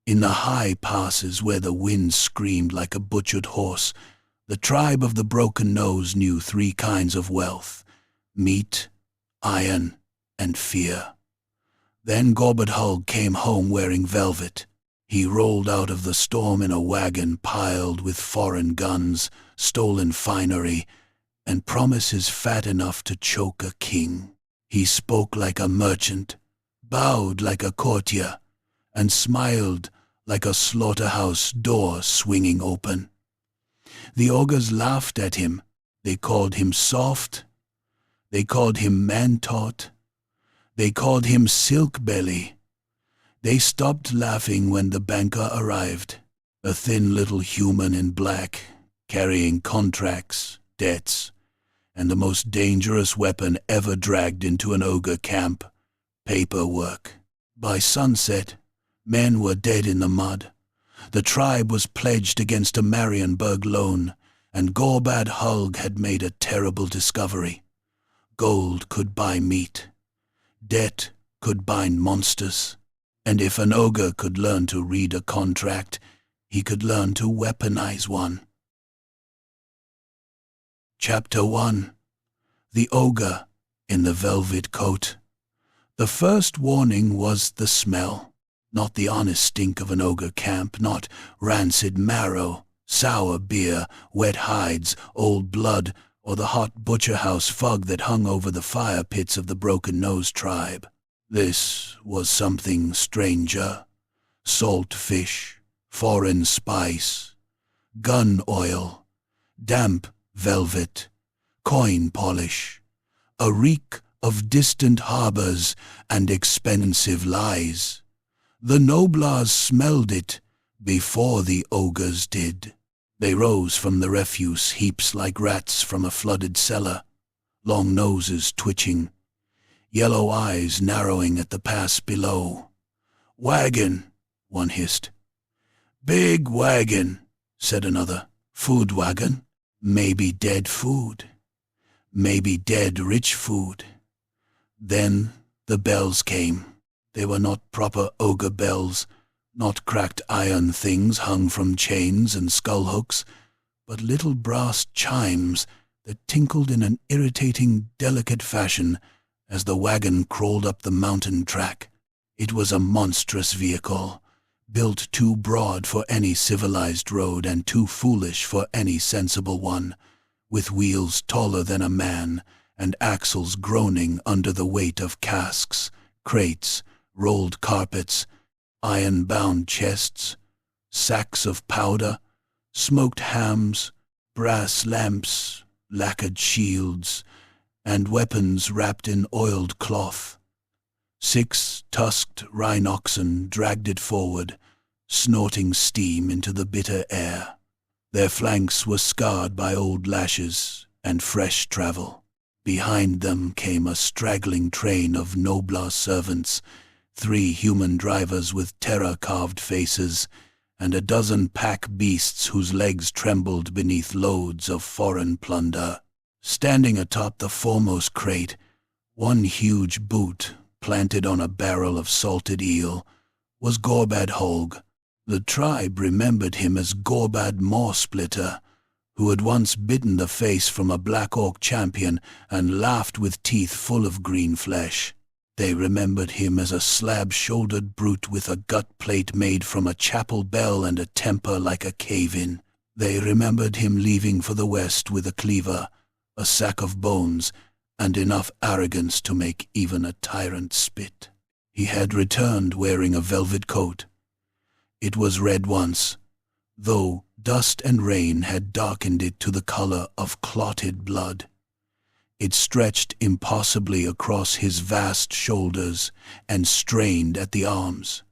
In the high passes where the wind screamed like a butchered horse, the tribe of the broken nose knew three kinds of wealth: meat, iron, and fear. Then Gorbad Hulg came home wearing velvet. He rolled out of the storm in a wagon piled with foreign guns, stolen finery, and promises fat enough to choke a king. He spoke like a merchant, bowed like a courtier, and smiled like a slaughterhouse door swinging open. The ogres laughed at him. They called him soft. They called him man-taught. They called him silk-belly. They stopped laughing when the banker arrived, a thin little human in black, carrying contracts, debts, and the most dangerous weapon ever dragged into an ogre camp: paperwork. By sunset, men were dead in the mud. The tribe was pledged against a Marienburg loan, and Gorbad Hulg had made a terrible discovery. Gold could buy meat. Debt could bind monsters. And if an ogre could learn to read a contract, he could learn to weaponize one. Chapter 1. The Ogre in the Velvet Coat. The first warning was the smell. Not the honest stink of an ogre camp, not rancid marrow, sour beer, wet hides, old blood, or the hot butcher-house fog that hung over the fire pits of the Broken Nose tribe. This was something stranger: salt fish, foreign spice, gun oil, damp velvet, coin polish, a reek of distant harbors and expensive lies. The noblars smelled it before the ogres did. They rose from the refuse heaps like rats from a flooded cellar, long noses twitching, yellow eyes narrowing at the pass below. "Wagon," one hissed. "Big wagon," said another. "Food wagon? Maybe dead food. Maybe dead rich food." Then the bells came. They were not proper ogre bells, not cracked iron things hung from chains and skull hooks, but little brass chimes that tinkled in an irritating, delicate fashion as the wagon crawled up the mountain track. It was a monstrous vehicle, built too broad for any civilized road and too foolish for any sensible one, with wheels taller than a man and axles groaning under the weight of casks, crates, rolled carpets, iron-bound chests, sacks of powder, smoked hams, brass lamps, lacquered shields, and weapons wrapped in oiled cloth. 6 tusked rhinoxen dragged it forward, snorting steam into the bitter air. Their flanks were scarred by old lashes and fresh travel. Behind them came a straggling train of nobler servants, 3 human drivers with terror-carved faces, and a dozen pack beasts whose legs trembled beneath loads of foreign plunder. Standing atop the foremost crate, one huge boot planted on a barrel of salted eel, was Gorbad Hulg. The tribe remembered him as Gorbad Moorsplitter, who had once bitten the face from a Black Orc champion and laughed with teeth full of green flesh. They remembered him as a slab-shouldered brute with a gut plate made from a chapel bell and a temper like a cave-in. They remembered him leaving for the west with a cleaver, a sack of bones, and enough arrogance to make even a tyrant spit. He had returned wearing a velvet coat. It was red once, though dust and rain had darkened it to the color of clotted blood. It stretched impossibly across his vast shoulders and strained at the arms.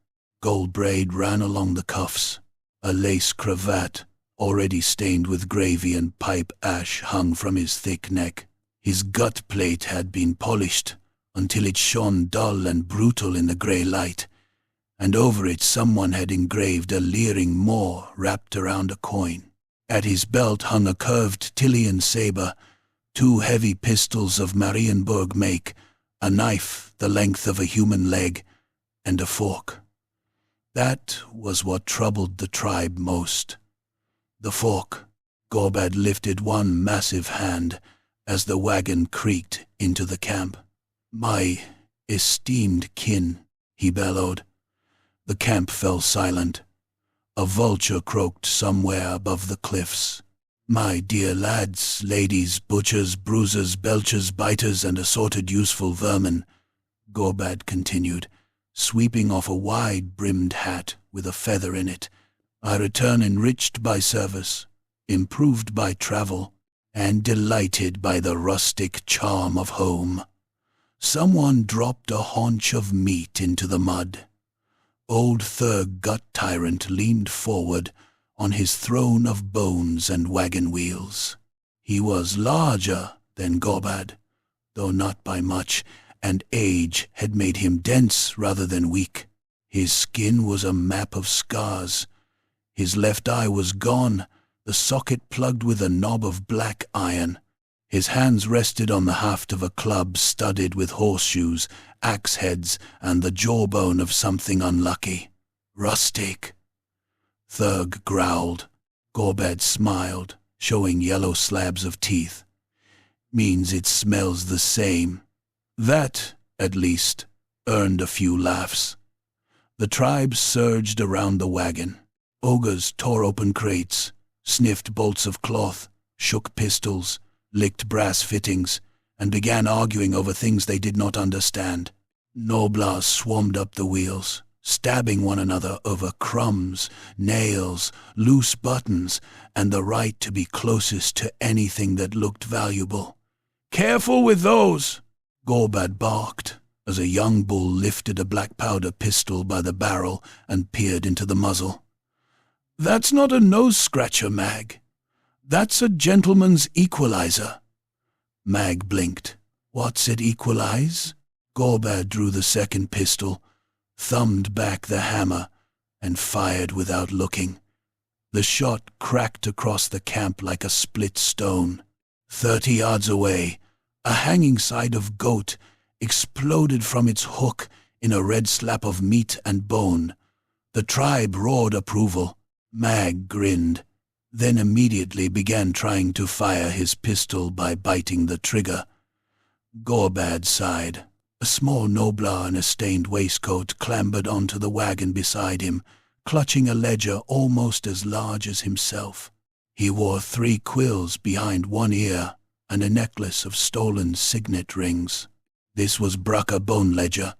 Gold braid ran along the cuffs. A lace cravat, already stained with gravy and pipe ash, hung from his thick neck. His gut plate had been polished until it shone dull and brutal in the grey light, and over it someone had engraved a leering maw wrapped around a coin. At his belt hung a curved Tillian saber, 2 heavy pistols of Marienburg make, a knife the length of a human leg, and a fork. That was what troubled the tribe most. The fork. Gorbad lifted one massive hand as the wagon creaked into the camp. "My esteemed kin," he bellowed. The camp fell silent. A vulture croaked somewhere above the cliffs. "My dear lads, ladies, butchers, bruisers, belchers, biters, and assorted useful vermin," Gorbad continued, sweeping off a wide-brimmed hat with a feather in it. "I return enriched by service, improved by travel, and delighted by the rustic charm of home." Someone dropped a haunch of meat into the mud. Old Thurg Gut Tyrant leaned forward on his throne of bones and wagon wheels. He was larger than Gorbad, though not by much, and age had made him dense rather than weak. His skin was a map of scars. His left eye was gone, the socket plugged with a knob of black iron. His hands rested on the haft of a club studded with horseshoes, axe heads, and the jawbone of something unlucky. "Rustic," Thurg growled. Gorbad smiled, showing yellow slabs of teeth. "Means it smells the same." That, at least, earned a few laughs. The tribe surged around the wagon. Ogres tore open crates, sniffed bolts of cloth, shook pistols, licked brass fittings, and began arguing over things they did not understand. Noblars swarmed up the wheels, stabbing one another over crumbs, nails, loose buttons, and the right to be closest to anything that looked valuable. "Careful with those!" Gorbad barked as a young bull lifted a blackpowder pistol by the barrel and peered into the muzzle. "That's not a nose-scratcher, Mag. That's a gentleman's equalizer." Mag blinked. "What's it equalize?" Gorbad drew the second pistol, thumbed back the hammer, and fired without looking. The shot cracked across the camp like a split stone. 30 yards away, a hanging side of goat exploded from its hook in a red slap of meat and bone. The tribe roared approval. Mag grinned, then immediately began trying to fire his pistol by biting the trigger. Gorbad sighed. A small noblar in a stained waistcoat clambered onto the wagon beside him, clutching a ledger almost as large as himself. He wore 3 quills behind one ear and a necklace of stolen signet rings. This was Brucker Bone Ledger,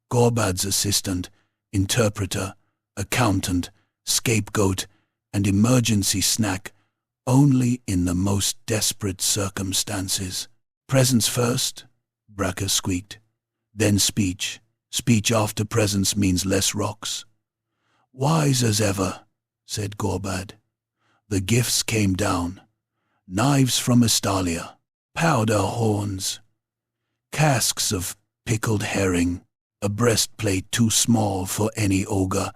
Gorbad's assistant, interpreter, accountant, scapegoat, and emergency snack only in the most desperate circumstances. "Presents first," Brucker squeaked. "Then speech. Speech after presents means less rocks." "Wise as ever," said Gorbad. The gifts came down. Knives from Estalia, powder horns, casks of pickled herring, a breastplate too small for any ogre,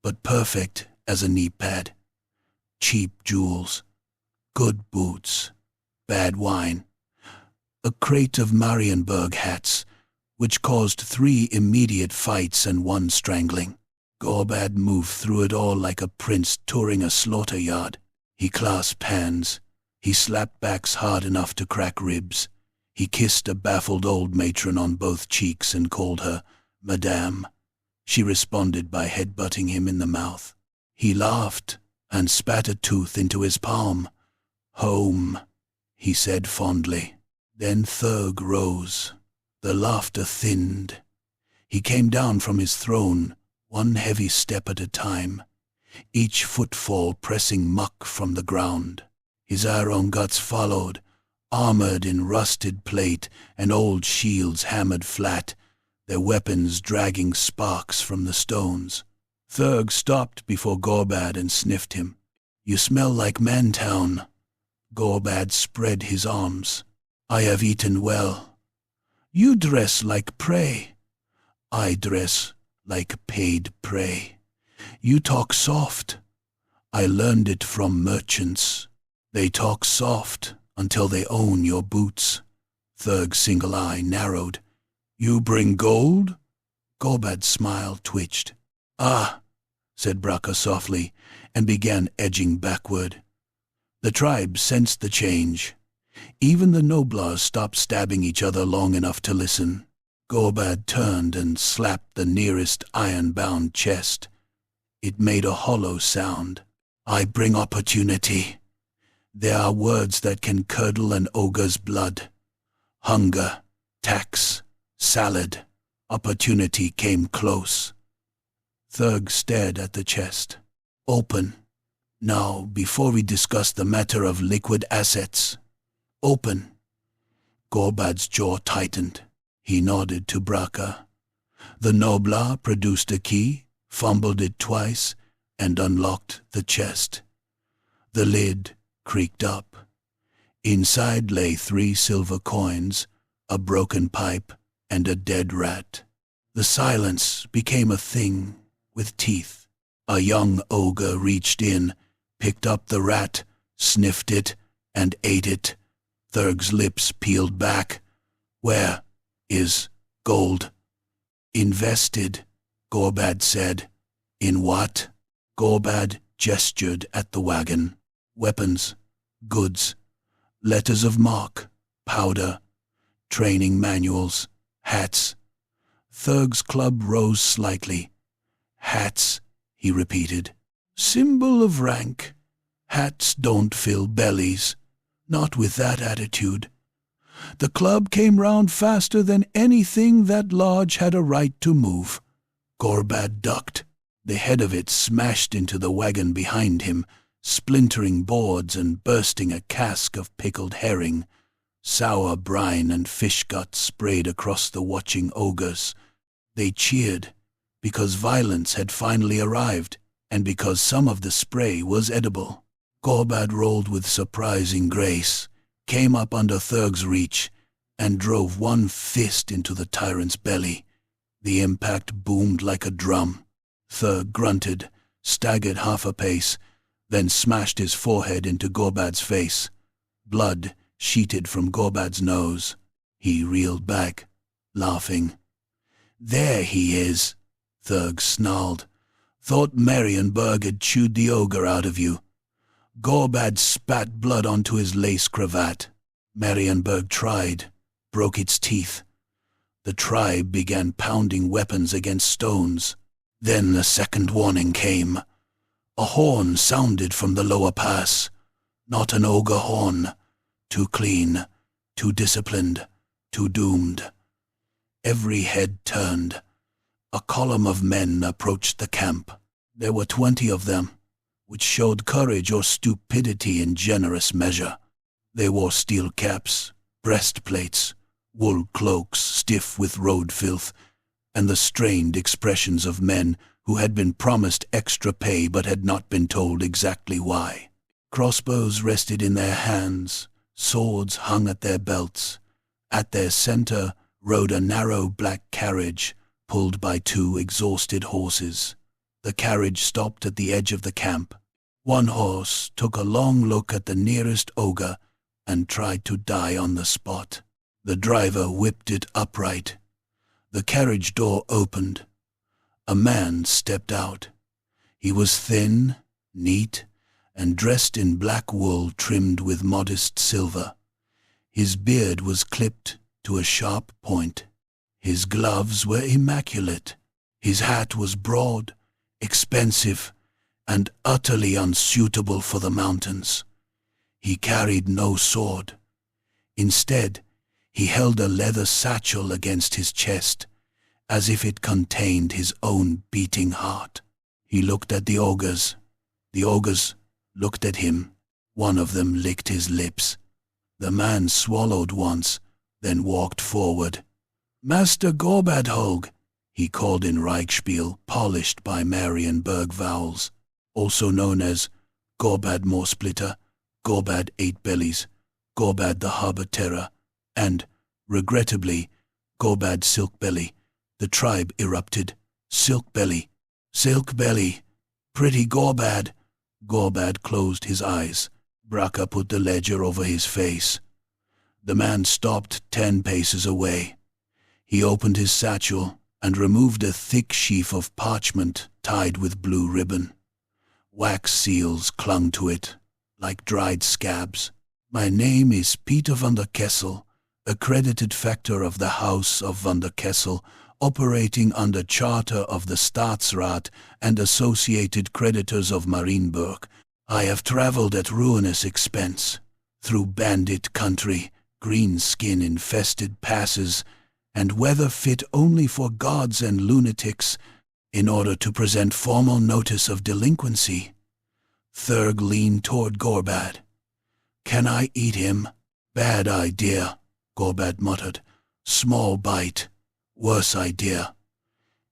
but perfect as a knee pad, cheap jewels, good boots, bad wine, a crate of Marienburg hats, which caused 3 immediate fights and 1 strangling. Gorbad moved through it all like a prince touring a slaughter yard. He clasped hands. He slapped backs hard enough to crack ribs. He kissed a baffled old matron on both cheeks and called her Madame. She responded by headbutting him in the mouth. He laughed and spat a tooth into his palm. "Home," he said fondly. Then Thurg rose. The laughter thinned. He came down from his throne, 1 heavy step at a time, each footfall pressing muck from the ground. His iron guts followed, armored in rusted plate and old shields hammered flat, their weapons dragging sparks from the stones. Thurg stopped before Gorbad and sniffed him. "You smell like Mantown." Gorbad spread his arms. "I have eaten well." "You dress like prey." "I dress like paid prey." "You talk soft." "I learned it from merchants. They talk soft until they own your boots." Thurg's single eye narrowed. "You bring gold?" Gorbad's smile twitched. "Ah, said Braca softly, and began edging backward. The tribe sensed the change. Even the noblars stopped stabbing each other long enough to listen. Gorbad turned and slapped the nearest iron-bound chest. It made a hollow sound. I bring opportunity. There are words that can curdle an ogre's blood. Hunger, tax, salad. Opportunity came close. Thurg stared at the chest. Open. Now, before we discuss the matter of liquid assets. Open. Gorbad's jaw tightened. He nodded to Braca. The noblar produced a key, fumbled it twice, and unlocked the chest. The lid creaked up. Inside lay 3 silver coins, a broken pipe, and a dead rat. The silence became a thing with teeth. A young ogre reached in, picked up the rat, sniffed it, and ate it. Thurg's lips peeled back. Where is gold? Invested, Gorbad said. In what? Gorbad gestured at the wagon. Weapons, goods, letters of marque, powder, training manuals, hats. Thurg's club rose slightly. Hats, he repeated. Symbol of rank. Hats don't fill bellies. Not with that attitude. The club came round faster than anything that lodge had a right to move. Gorbad ducked. The head of it smashed into the wagon behind him, splintering boards and bursting a cask of pickled herring. Sour brine and fish guts sprayed across the watching ogres. They cheered, because violence had finally arrived, and because some of the spray was edible. Gorbad rolled with surprising grace, came up under Thurg's reach, and drove one fist into the tyrant's belly. The impact boomed like a drum. Thurg grunted, staggered half a pace, then smashed his forehead into Gorbad's face. Blood sheeted from Gorbad's nose. He reeled back, laughing. There he is, Thurg snarled. Thought Marienburg had chewed the ogre out of you. Gorbad spat blood onto his lace cravat. Marienburg tried, broke its teeth. The tribe began pounding weapons against stones. Then the second warning came. A horn sounded from the lower pass. Not an ogre horn. Too clean, too disciplined, too doomed. Every head turned. A column of men approached the camp. There were 20 of them, which showed courage or stupidity in generous measure. They wore steel caps, breastplates, wool cloaks stiff with road filth, and the strained expressions of men who had been promised extra pay but had not been told exactly why. Crossbows rested in their hands, swords hung at their belts. At their center rode a narrow black carriage, pulled by 2 exhausted horses. The carriage stopped at the edge of the camp. One horse took a long look at the nearest ogre and tried to die on the spot. The driver whipped it upright. The carriage door opened. A man stepped out. He was thin, neat, and dressed in black wool trimmed with modest silver. His beard was clipped to a sharp point. His gloves were immaculate. His hat was broad, expensive, and utterly unsuitable for the mountains. He carried no sword. Instead, he held a leather satchel against his chest, as if it contained his own beating heart. He looked at the ogres. The ogres looked at him. One of them licked his lips. The man swallowed once, then walked forward. Master Gorbadhog, he called in Reichspiel, polished by Marienburg vowels, also known as Gorbad Moorsplitter, Gorbad Eight Bellies, Gorbad the Harbour Terror, and, regrettably, Gorbad Silkbelly. The tribe erupted. Silkbelly, Silkbelly, pretty Gorbad. Gorbad closed his eyes. Braca put the ledger over his face. The man stopped 10 paces away. He opened his satchel and removed a thick sheaf of parchment tied with blue ribbon. Wax seals clung to it, like dried scabs. "My name is Peter van der Kessel, accredited factor of the House of van der Kessel, operating under charter of the Staatsrat and associated creditors of Marienburg. I have traveled at ruinous expense, through bandit country, green skin-infested passes, and weather fit only for gods and lunatics, in order to present formal notice of delinquency." Thurg leaned toward Gorbad. "Can I eat him?" "Bad idea," Gorbad muttered. "Small bite. Worse idea."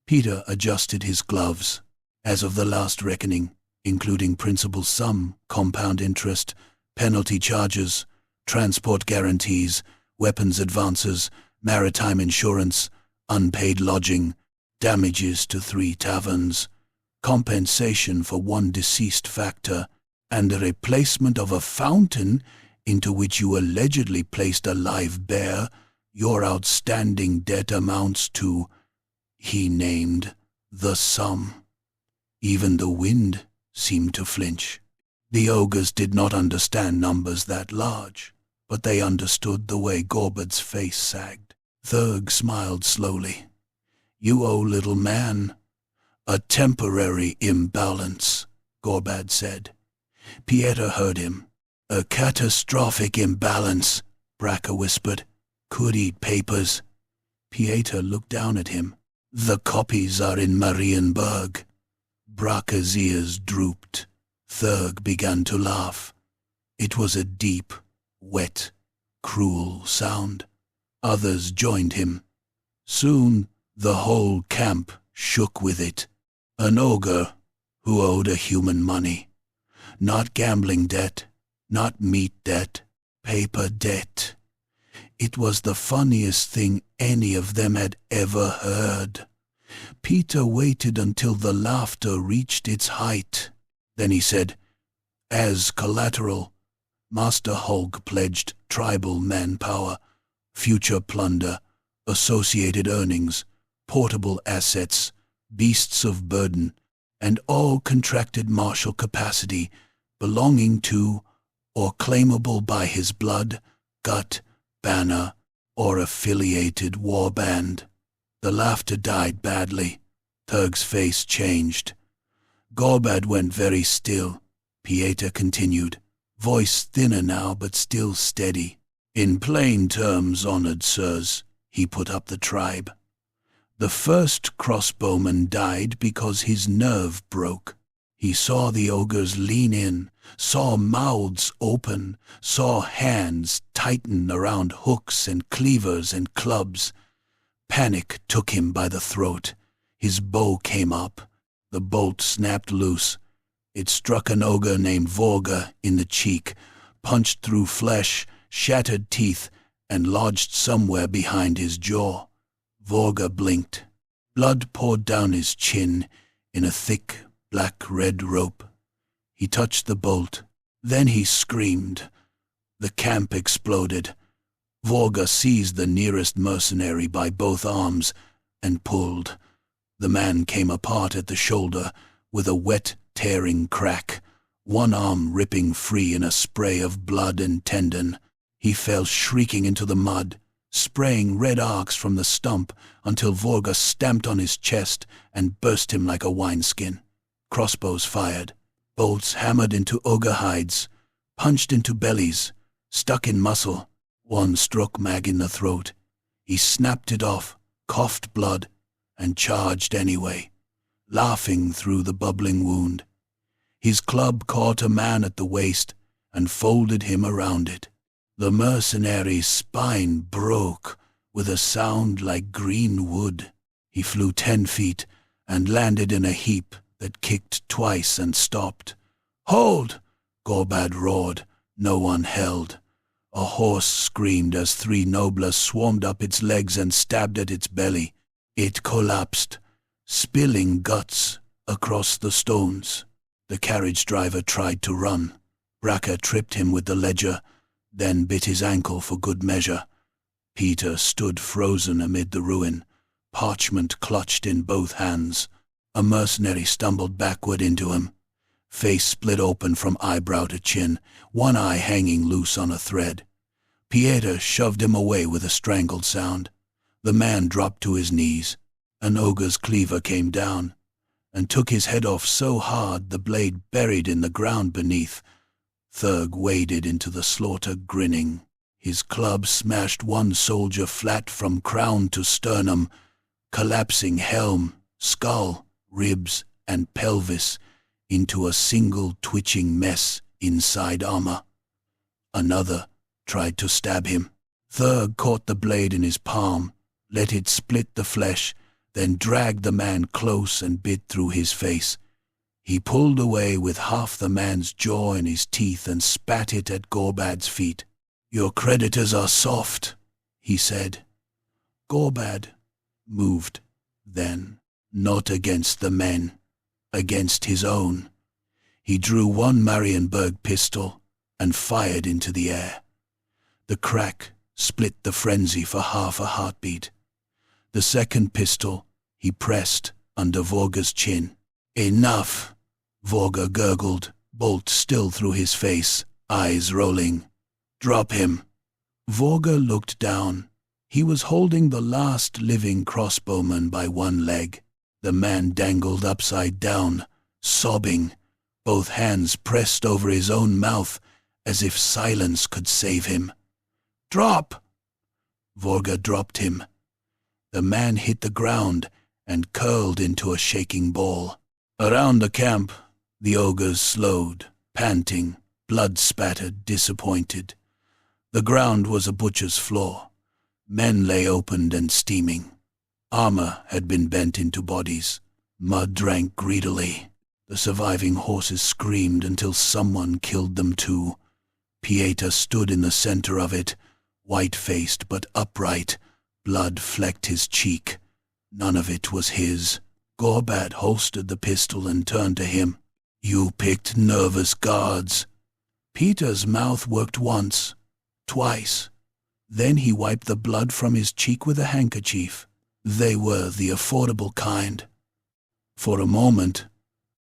Peter adjusted his gloves. As of the last reckoning, including principal sum, compound interest, penalty charges, transport guarantees, weapons advances, maritime insurance, unpaid lodging, damages to 3 taverns, compensation for 1 deceased factor, and the replacement of a fountain into which you allegedly placed a live bear, your outstanding debt amounts to, he named, the sum. Even the wind seemed to flinch. The ogres did not understand numbers that large, but they understood the way Gorbad's face sagged. Thurg smiled slowly. "You owe, little man." "A temporary imbalance," Gorbad said. Pieter heard him. "A catastrophic imbalance," Braca whispered. "Could eat papers." Pieter looked down at him. "The copies are in Marienburg." Braca's ears drooped. Thurg began to laugh. It was a deep, wet, cruel sound. Others joined him. Soon the whole camp shook with it. An ogre who owed a human money. Not gambling debt, not meat debt, paper debt. It was the funniest thing any of them had ever heard. Peter waited until the laughter reached its height. Then he said, "As collateral, Master Hulk pledged tribal manpower, future plunder, associated earnings, portable assets, beasts of burden, and all contracted martial capacity belonging to or claimable by his blood, gut, banner, or affiliated warband." The laughter died badly. Thurg's face changed. Gorbad went very still. Pieter continued, voice thinner now but still steady. "In plain terms, honored sirs," he put up the tribe. "The first crossbowman died because his nerve broke. He saw the ogres lean in, saw mouths open, saw hands tighten around hooks and cleavers and clubs. Panic took him by the throat. His bow came up. The bolt snapped loose. It struck an ogre named Vorga in the cheek, punched through flesh, shattered teeth, and lodged somewhere behind his jaw. Vorga blinked. Blood poured down his chin in a thick, black-red rope. He touched the bolt. Then he screamed. The camp exploded. Vorga seized the nearest mercenary by both arms and pulled. The man came apart at the shoulder with a wet, tearing crack, one arm ripping free in a spray of blood and tendon. He fell shrieking into the mud, spraying red arcs from the stump until Vorga stamped on his chest and burst him like a wineskin. Crossbows fired. Bolts hammered into ogre hides, punched into bellies, stuck in muscle. One struck Mag in the throat. He snapped it off, coughed blood, and charged anyway, laughing through the bubbling wound. His club caught a man at the waist and folded him around it. The mercenary's spine broke with a sound like green wood. He flew 10 feet and landed in a heap that kicked twice and stopped. "Hold!" Gorbad roared. No one held. A horse screamed as 3 nobles swarmed up its legs and stabbed at its belly. It collapsed, spilling guts across the stones. The carriage driver tried to run. Braca tripped him with the ledger, then bit his ankle for good measure. Peter stood frozen amid the ruin, parchment clutched in both hands. A mercenary stumbled backward into him, face split open from eyebrow to chin, one eye hanging loose on a thread. Pieter shoved him away with a strangled sound. The man dropped to his knees. An ogre's cleaver came down and took his head off so hard the blade buried in the ground beneath. Thurg waded into the slaughter grinning. His club smashed one soldier flat from crown to sternum, collapsing helm, skull, ribs, and pelvis into a single twitching mess inside armor. Another tried to stab him. Thurg caught the blade in his palm, let it split the flesh, then dragged the man close and bit through his face. He pulled away with half the man's jaw in his teeth and spat it at Gorbad's feet. "Your creditors are soft," he said. Gorbad moved then, not against the men, against his own. He drew one Marienburg pistol and fired into the air. The crack split the frenzy for half a heartbeat. The second pistol he pressed under Vorga's chin. "Enough," Vorga gurgled, bolt still through his face, eyes rolling. "Drop him." Vorga looked down. He was holding the last living crossbowman by one leg. The man dangled upside down, sobbing, both hands pressed over his own mouth as if silence could save him. "Drop!" Vorga dropped him. The man hit the ground and curled into a shaking ball. Around the camp, the ogres slowed, panting, blood-spattered, disappointed. The ground was a butcher's floor. Men lay opened and steaming. Armor had been bent into bodies. Mud drank greedily. The surviving horses screamed until someone killed them too. Pieter stood in the center of it, white-faced but upright. Blood flecked his cheek. None of it was his. Gorbad holstered the pistol and turned to him. "You picked nervous guards." Peter's mouth worked once, twice. Then he wiped the blood from his cheek with a handkerchief. They were the affordable kind. For a moment,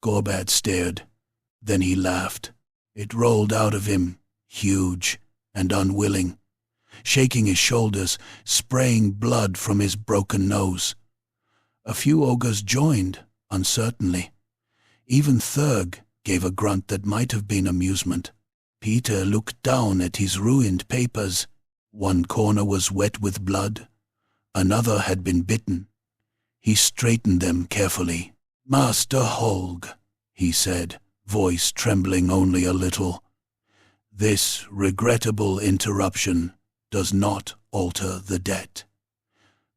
Gorbad stared. Then he laughed. It rolled out of him, huge and unwilling, shaking his shoulders, spraying blood from his broken nose. A few ogres joined, uncertainly. Even Thurg gave a grunt that might have been amusement. Peter looked down at his ruined papers. One corner was wet with blood. Another had been bitten. He straightened them carefully. "Master Holg," he said, voice trembling only a little, "this regrettable interruption does not alter the debt."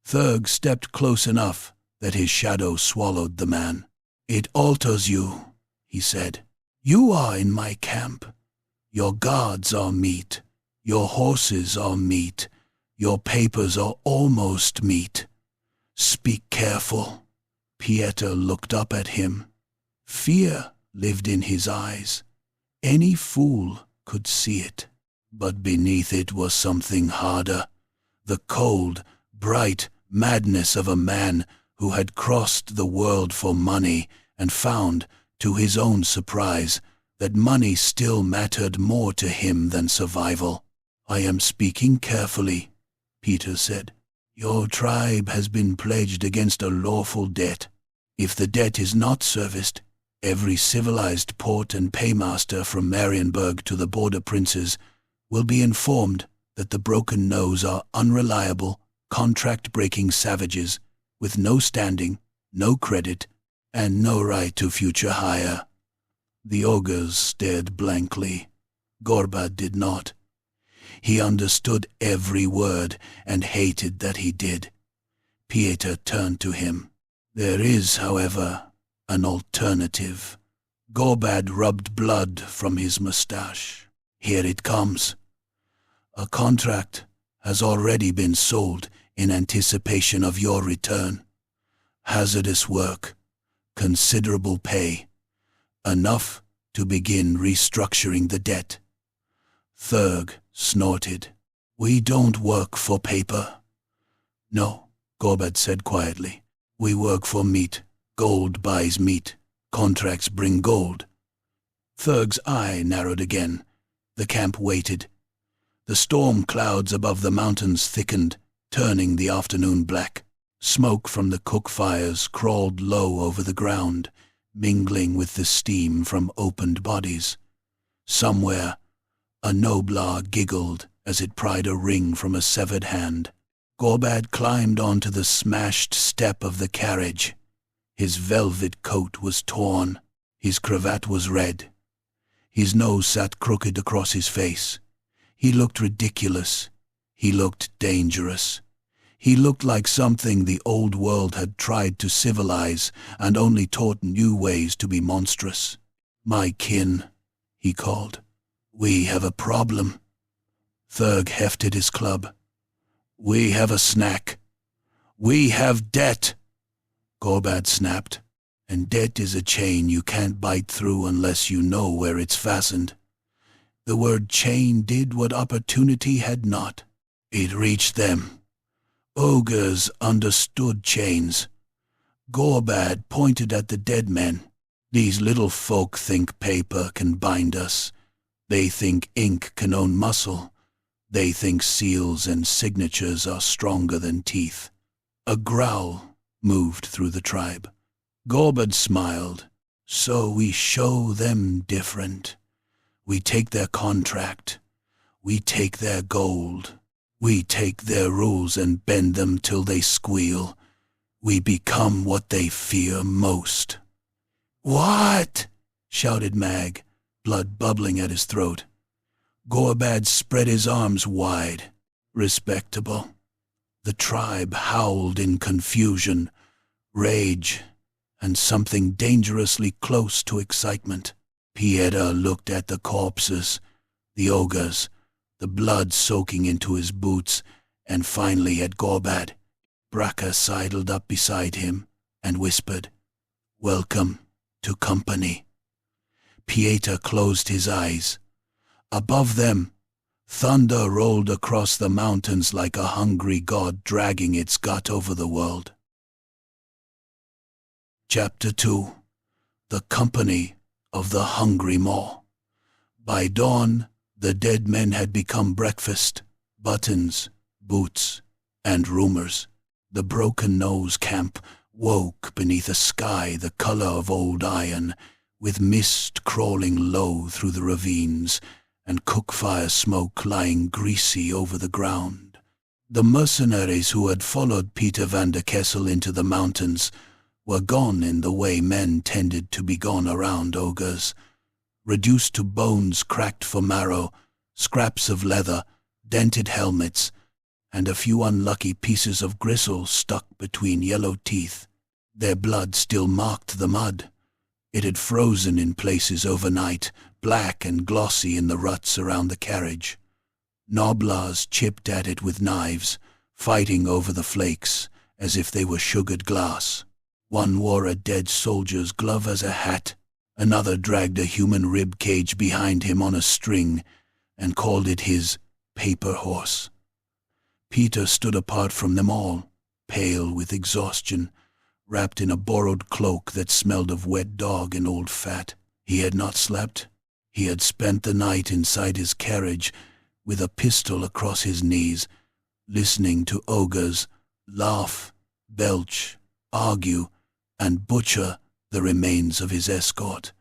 Thurg stepped close enough that his shadow swallowed the man. "It alters you," he said. "You are in my camp. Your guards are meat. Your horses are meat. Your papers are almost meat. Speak careful." Pieter looked up at him. Fear lived in his eyes. Any fool could see it. But beneath it was something harder. The cold, bright madness of a man who had crossed the world for money and found, to his own surprise, that money still mattered more to him than survival. "I am speaking carefully," Peter said. "Your tribe has been pledged against a lawful debt. If the debt is not serviced, every civilized port and paymaster from Marienburg to the border princes will be informed that the Broken Nose are unreliable, contract-breaking savages with no standing, no credit, and no right to future hire." The ogres stared blankly. Gorbad did not. He understood every word and hated that he did. Pieter turned to him. "There is, however, an alternative." Gorbad rubbed blood from his mustache. "Here it comes. A contract has already been sold in anticipation of your return. Hazardous work, considerable pay, enough to begin restructuring the debt." Thurg snorted. "We don't work for paper." "No, Gorbad said quietly. "We work for meat. Gold buys meat. Contracts bring gold." Thurg's eye narrowed again. The camp waited. The storm clouds above the mountains thickened, turning the afternoon black. Smoke from the cook fires crawled low over the ground, mingling with the steam from opened bodies. Somewhere, a noblar giggled as it pried a ring from a severed hand. Gorbad climbed onto the smashed step of the carriage. His velvet coat was torn. His cravat was red. His nose sat crooked across his face. He looked ridiculous. He looked dangerous. He looked like something the old world had tried to civilize and only taught new ways to be monstrous. "My kin," he called. "We have a problem." Thurg hefted his club. "We have a snack. We have debt." Gorbad snapped. "And debt is a chain you can't bite through unless you know where it's fastened." The word chain did what opportunity had not. It reached them. Ogres understood chains. Gorbad pointed at the dead men. "These little folk think paper can bind us. They think ink can own muscle. They think seals and signatures are stronger than teeth." A growl moved through the tribe. Gorbad smiled. "So we show them different. We take their contract. We take their gold. We take their rules and bend them till they squeal. We become what they fear most." "What?" shouted Mag, blood bubbling at his throat. Gorbad spread his arms wide. "Respectable." The tribe howled in confusion, rage, and something dangerously close to excitement. Pieta looked at the corpses, the ogres, the blood soaking into his boots, and finally at Gorbad. Braca sidled up beside him and whispered, "Welcome to company." Pieta closed his eyes. Above them, thunder rolled across the mountains like a hungry god dragging its gut over the world. Chapter 2. The Company of the Hungry Maw. By dawn, the dead men had become breakfast, buttons, boots, and rumors. The Broken Nose camp woke beneath a sky the color of old iron, with mist crawling low through the ravines, and cook-fire smoke lying greasy over the ground. The mercenaries who had followed Peter van der Kessel into the mountains were gone in the way men tended to be gone around ogres. Reduced to bones cracked for marrow, scraps of leather, dented helmets, and a few unlucky pieces of gristle stuck between yellow teeth. Their blood still marked the mud. It had frozen in places overnight, black and glossy in the ruts around the carriage. Noblars chipped at it with knives, fighting over the flakes as if they were sugared glass. One wore a dead soldier's glove as a hat. Another dragged a human rib cage behind him on a string and called it his paper horse. Peter stood apart from them all, pale with exhaustion, wrapped in a borrowed cloak that smelled of wet dog and old fat. He had not slept. He had spent the night inside his carriage with a pistol across his knees, listening to ogres laugh, belch, argue, and butcher the remains of his escort.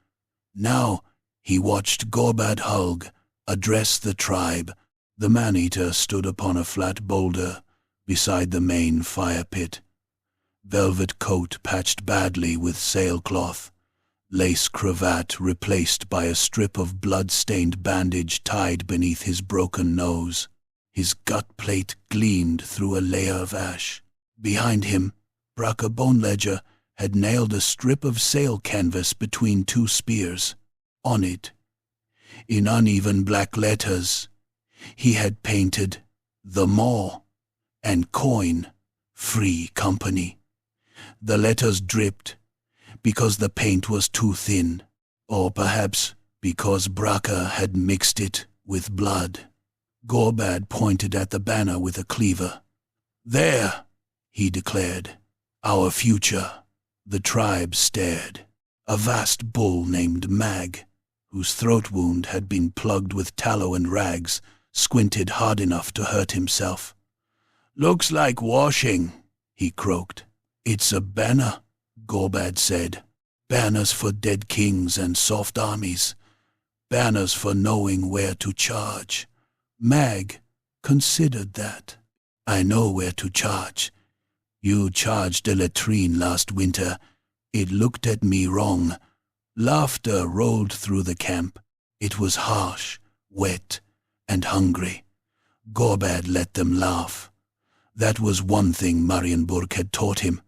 Now he watched Gorbad Hulg address the tribe. The Maneater stood upon a flat boulder beside the main fire pit. Velvet coat patched badly with sailcloth, lace cravat replaced by a strip of blood-stained bandage tied beneath his broken nose. His gut plate gleamed through a layer of ash. Behind him, Braca Boneledger had nailed a strip of sail canvas between two spears. On it, in uneven black letters, he had painted "The Maw" and coin "Free Company." The letters dripped because the paint was too thin, or perhaps because Braca had mixed it with blood. Gorbad pointed at the banner with a cleaver. "There," he declared. Our future. The tribe stared. A vast bull named Mag, whose throat wound had been plugged with tallow and rags, squinted hard enough to hurt himself. Looks like washing, he croaked. It's a banner, Gorbad said. Banners for dead kings and soft armies. Banners for knowing where to charge. Mag considered that. I know where to charge. You charged a latrine last winter. It looked at me wrong. Laughter rolled through the camp. It was harsh, wet, and hungry. Gorbad let them laugh. That was one thing Marienburg had taught him.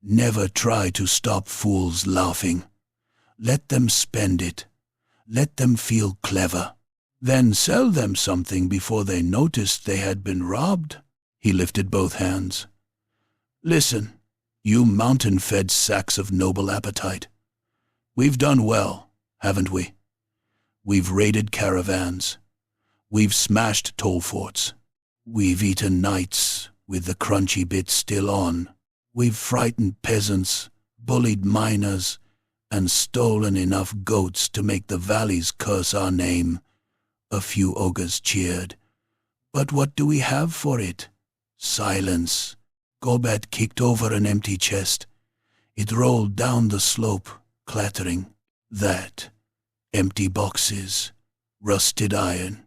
Never try to stop fools laughing. Let them spend it. Let them feel clever. Then sell them something before they noticed they had been robbed. He lifted both hands. Listen, you mountain-fed sacks of noble appetite. We've done well, haven't we? We've raided caravans. We've smashed toll forts. We've eaten knights with the crunchy bit still on. We've frightened peasants, bullied miners, and stolen enough goats to make the valleys curse our name. A few ogres cheered. But what do we have for it? Silence. Gorbad kicked over an empty chest. It rolled down the slope, clattering. That. Empty boxes. Rusted iron.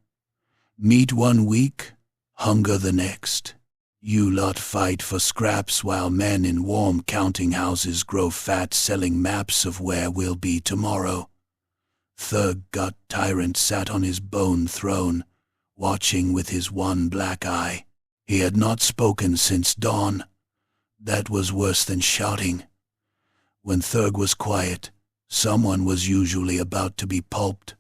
Meat one week, hunger the next. You lot fight for scraps while men in warm counting houses grow fat selling maps of where we'll be tomorrow. Thurg-gut tyrant sat on his bone throne, watching with his one black eye. He had not spoken since dawn. That was worse than shouting. When Thurg was quiet, someone was usually about to be pulped.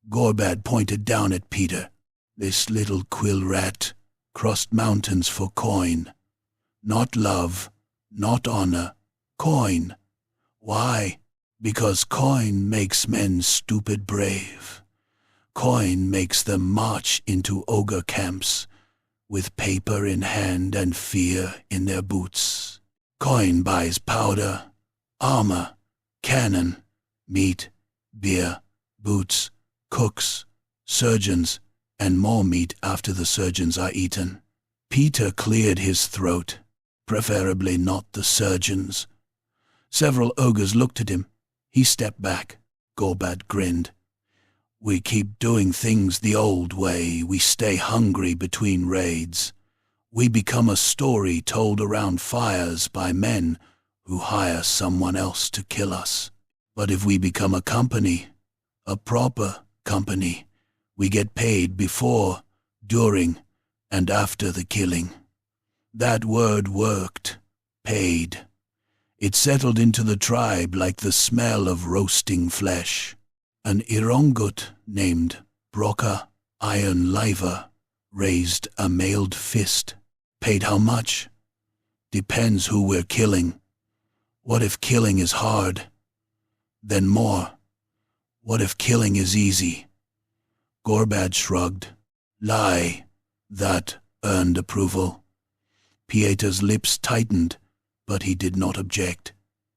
Gorbad pointed down at Peter. This little quill rat crossed mountains for coin. Not love, not honor, coin. Why? Because coin makes men stupid brave. Coin makes them march into ogre camps, with paper in hand and fear in their boots. Coin buys powder, armor, cannon, meat, beer, boots, cooks, surgeons, and more meat after the surgeons are eaten. Peter cleared his throat, preferably not the surgeons. Several ogres looked at him. He stepped back. Gorbad grinned. We keep doing things the old way. We stay hungry between raids. We become a story told around fires by men who hire someone else to kill us. But if we become a company, a proper company, we get paid before, during, and after the killing. That word worked. Paid. It settled into the tribe like the smell of roasting flesh. An Irongut named Broca Iron Liver raised a mailed fist. Paid how much? Depends who we're killing. What if killing is hard? Then more. What if killing is easy? Gorbad shrugged. Lie. That earned approval. Pieter's lips tightened, but he did not object.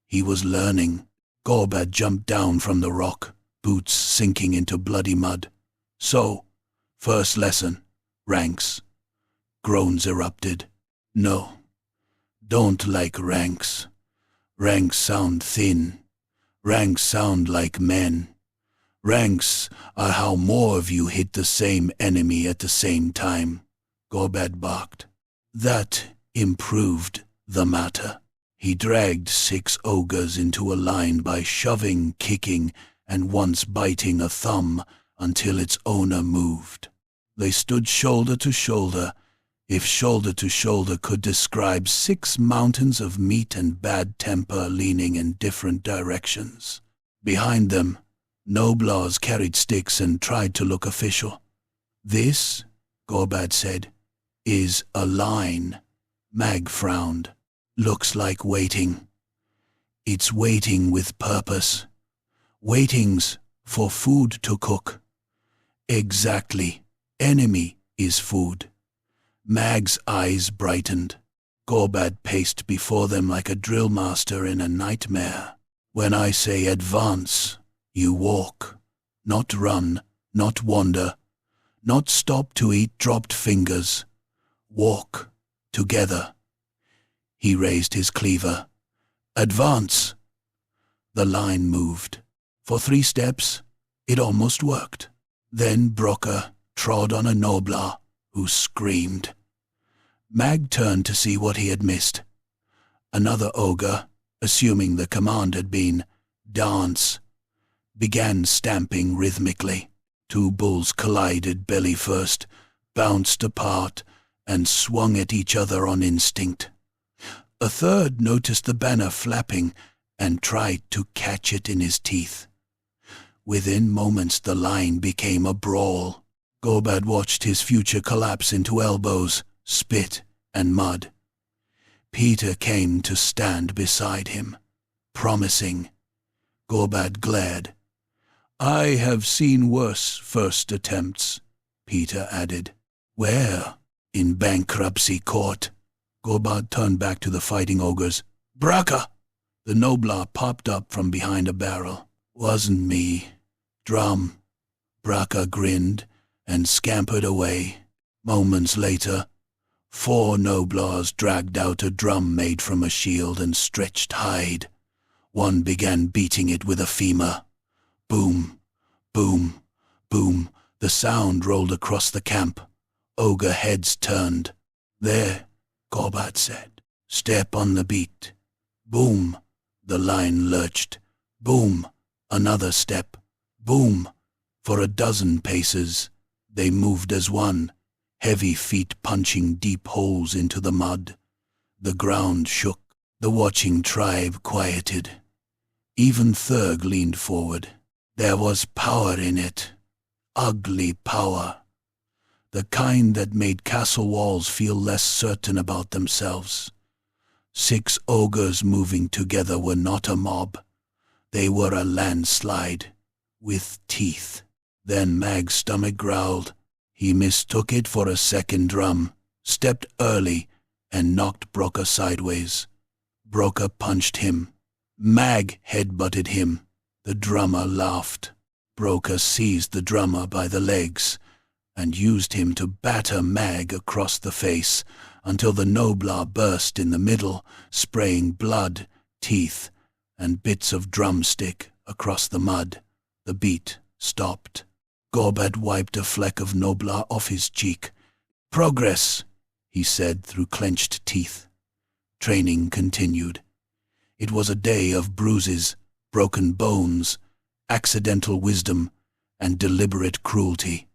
He was learning. Gorbad jumped down from the rock, boots sinking into bloody mud. So, first lesson, ranks. Groans erupted. No, don't like ranks. Ranks sound thin. Ranks sound like men. Ranks are how more of you hit the same enemy at the same time. Gorbad barked. That improved the matter. He dragged 6 ogres into a line by shoving, kicking, and once biting a thumb until its owner moved. They stood shoulder to shoulder, if shoulder to shoulder could describe 6 mountains of meat and bad temper leaning in different directions. Behind them, Noblars carried sticks and tried to look official. This, Gorbad said, is a line. Mag frowned. Looks like waiting. It's waiting with purpose. Waiting's for food to cook. Exactly. Enemy is food. Mag's eyes brightened. Gorbad paced before them like a drill master in a nightmare. When I say advance, you walk, not run, not wander, not stop to eat dropped fingers. Walk, together. He raised his cleaver. Advance! The line moved. For 3 steps, it almost worked. Then Broca trod on a noblar, who screamed. Mag turned to see what he had missed. Another ogre, assuming the command had been dance, began stamping rhythmically. 2 bulls collided belly first, bounced apart, and swung at each other on instinct. A third noticed the banner flapping and tried to catch it in his teeth. Within moments the line became a brawl. Gorbad watched his future collapse into elbows, spit, and mud. Peter came to stand beside him, promising. Gorbad glared. I have seen worse first attempts, Peter added. Where? In bankruptcy court. Gorbad turned back to the fighting ogres. Braca! The noblar popped up from behind a barrel. Wasn't me. Drum. Braca grinned and scampered away. Moments later, 4 noblars dragged out a drum made from a shield and stretched hide. One began beating it with a femur. Boom, boom, boom. The sound rolled across the camp. Ogre heads turned. There, Gorbad said. Step on the beat. Boom. The line lurched. Boom. Another step. Boom. For 12 paces, they moved as one, heavy feet punching deep holes into the mud. The ground shook. The watching tribe quieted. Even Thurg leaned forward. There was power in it. Ugly power. The kind that made castle walls feel less certain about themselves. 6 ogres moving together were not a mob. They were a landslide, with teeth. Then Mag's stomach growled. He mistook it for a second drum, stepped early, and knocked Broca sideways. Broca punched him. Mag headbutted him. The drummer laughed. Broca seized the drummer by the legs and used him to batter Mag across the face until the noblar burst in the middle, spraying blood, teeth, and bits of drumstick across the mud. The beat stopped. Gorbad wiped a fleck of noblar off his cheek. Progress, he said through clenched teeth. Training continued. It was a day of bruises, broken bones, accidental wisdom, and deliberate cruelty.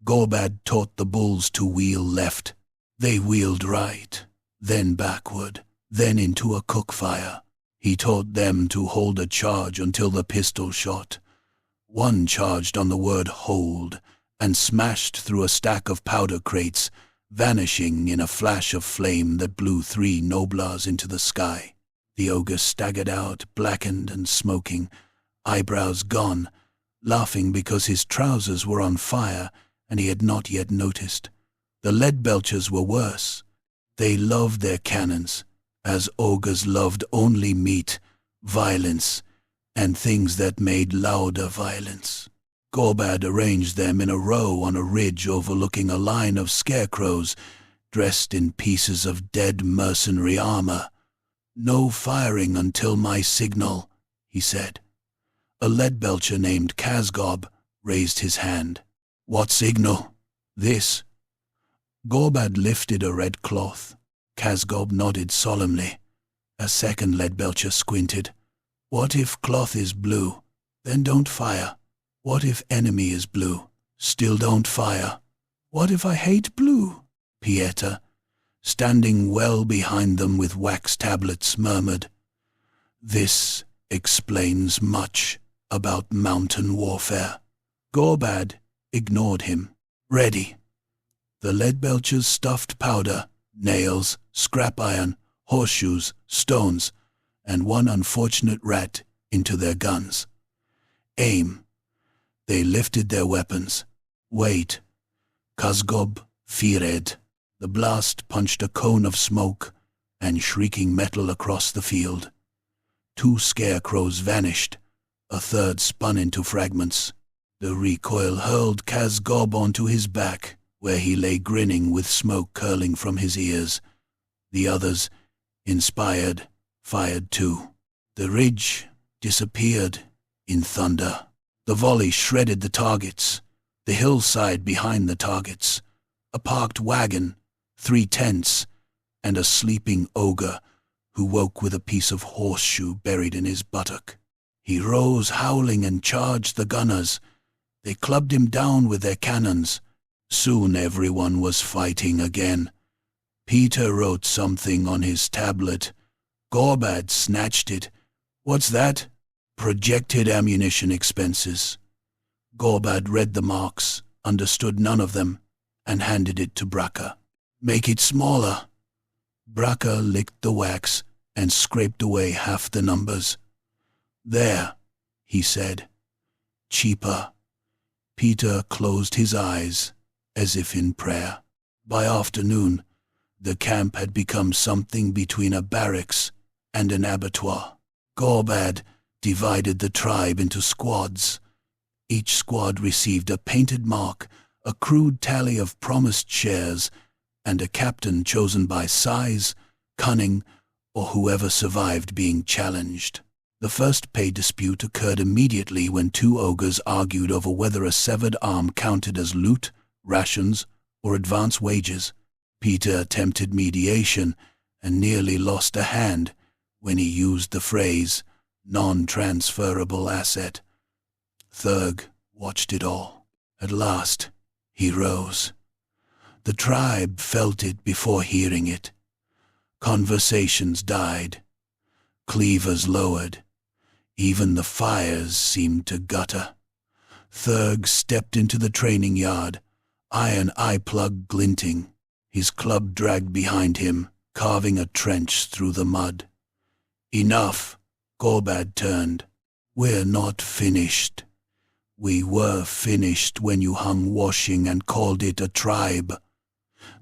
Gorbad taught the bulls to wheel left. They wheeled right, then backward, then into a cook fire. He taught them to hold a charge until the pistol shot. One charged on the word hold and smashed through a stack of powder crates, vanishing in a flash of flame that blew 3 noblars into the sky. The ogre staggered out, blackened and smoking, eyebrows gone, laughing because his trousers were on fire and he had not yet noticed. The lead-belchers were worse. They loved their cannons, as ogres loved only meat, violence, and things that made louder violence. Gorbad arranged them in a row on a ridge overlooking a line of scarecrows dressed in pieces of dead mercenary armor. No firing until my signal, he said. A lead-belcher named Kazgob raised his hand. What signal? This. Gorbad lifted a red cloth. Kazgob nodded solemnly. A second lead-belcher squinted. What if cloth is blue? Then don't fire. What if enemy is blue? Still don't fire. What if I hate blue? Pieter, standing well behind them with wax tablets, murmured. This explains much about mountain warfare. Gorbad ignored him. Ready. The lead-belchers stuffed powder, nails, scrap iron, horseshoes, stones, and one unfortunate rat into their guns. Aim. They lifted their weapons. Wait. Kazgob fired. The blast punched a cone of smoke and shrieking metal across the field. 2 scarecrows vanished, a third spun into fragments. The recoil hurled Kazgob onto his back, where he lay grinning with smoke curling from his ears. The others, inspired, fired too. The ridge disappeared in thunder. The volley shredded the targets, the hillside behind the targets, a parked wagon, 3 tents, and a sleeping ogre who woke with a piece of horseshoe buried in his buttock. He rose howling and charged the gunners. They clubbed him down with their cannons. Soon everyone was fighting again. Peter wrote something on his tablet. Gorbad snatched it. "What's that?" "Projected ammunition expenses." Gorbad read the marks, understood none of them, and handed it to Braca. "Make it smaller." Braca licked the wax and scraped away half the numbers. "There," he said. "Cheaper." Peter closed his eyes, as if in prayer. By afternoon, the camp had become something between a barracks and an abattoir. Gorbad divided the tribe into squads. Each squad received a painted mark, a crude tally of promised shares, and a captain chosen by size, cunning, or whoever survived being challenged. The first pay dispute occurred immediately when 2 ogres argued over whether a severed arm counted as loot, rations, or advance wages. Peter attempted mediation and nearly lost a hand when he used the phrase, non-transferable asset. Thurg watched it all. At last, he rose. The tribe felt it before hearing it. Conversations died. Cleavers lowered. Even the fires seemed to gutter. Thurg stepped into the training yard, iron eye-plug glinting, his club dragged behind him, carving a trench through the mud. "Enough," Gorbad turned. "We're not finished. We were finished when you hung washing and called it a tribe."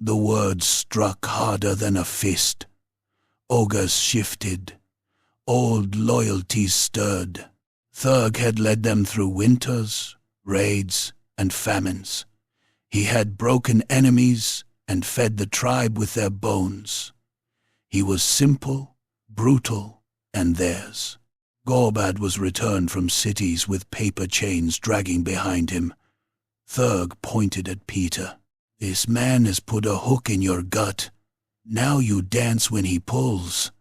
The words struck harder than a fist. Ogres shifted. Old loyalties stirred. Thurg had led them through winters, raids, and famines. He had broken enemies and fed the tribe with their bones. He was simple, brutal, and theirs. Gorbad was returned from cities with paper chains dragging behind him. Thurg pointed at Peter. "This man has put a hook in your gut. Now you dance when he pulls."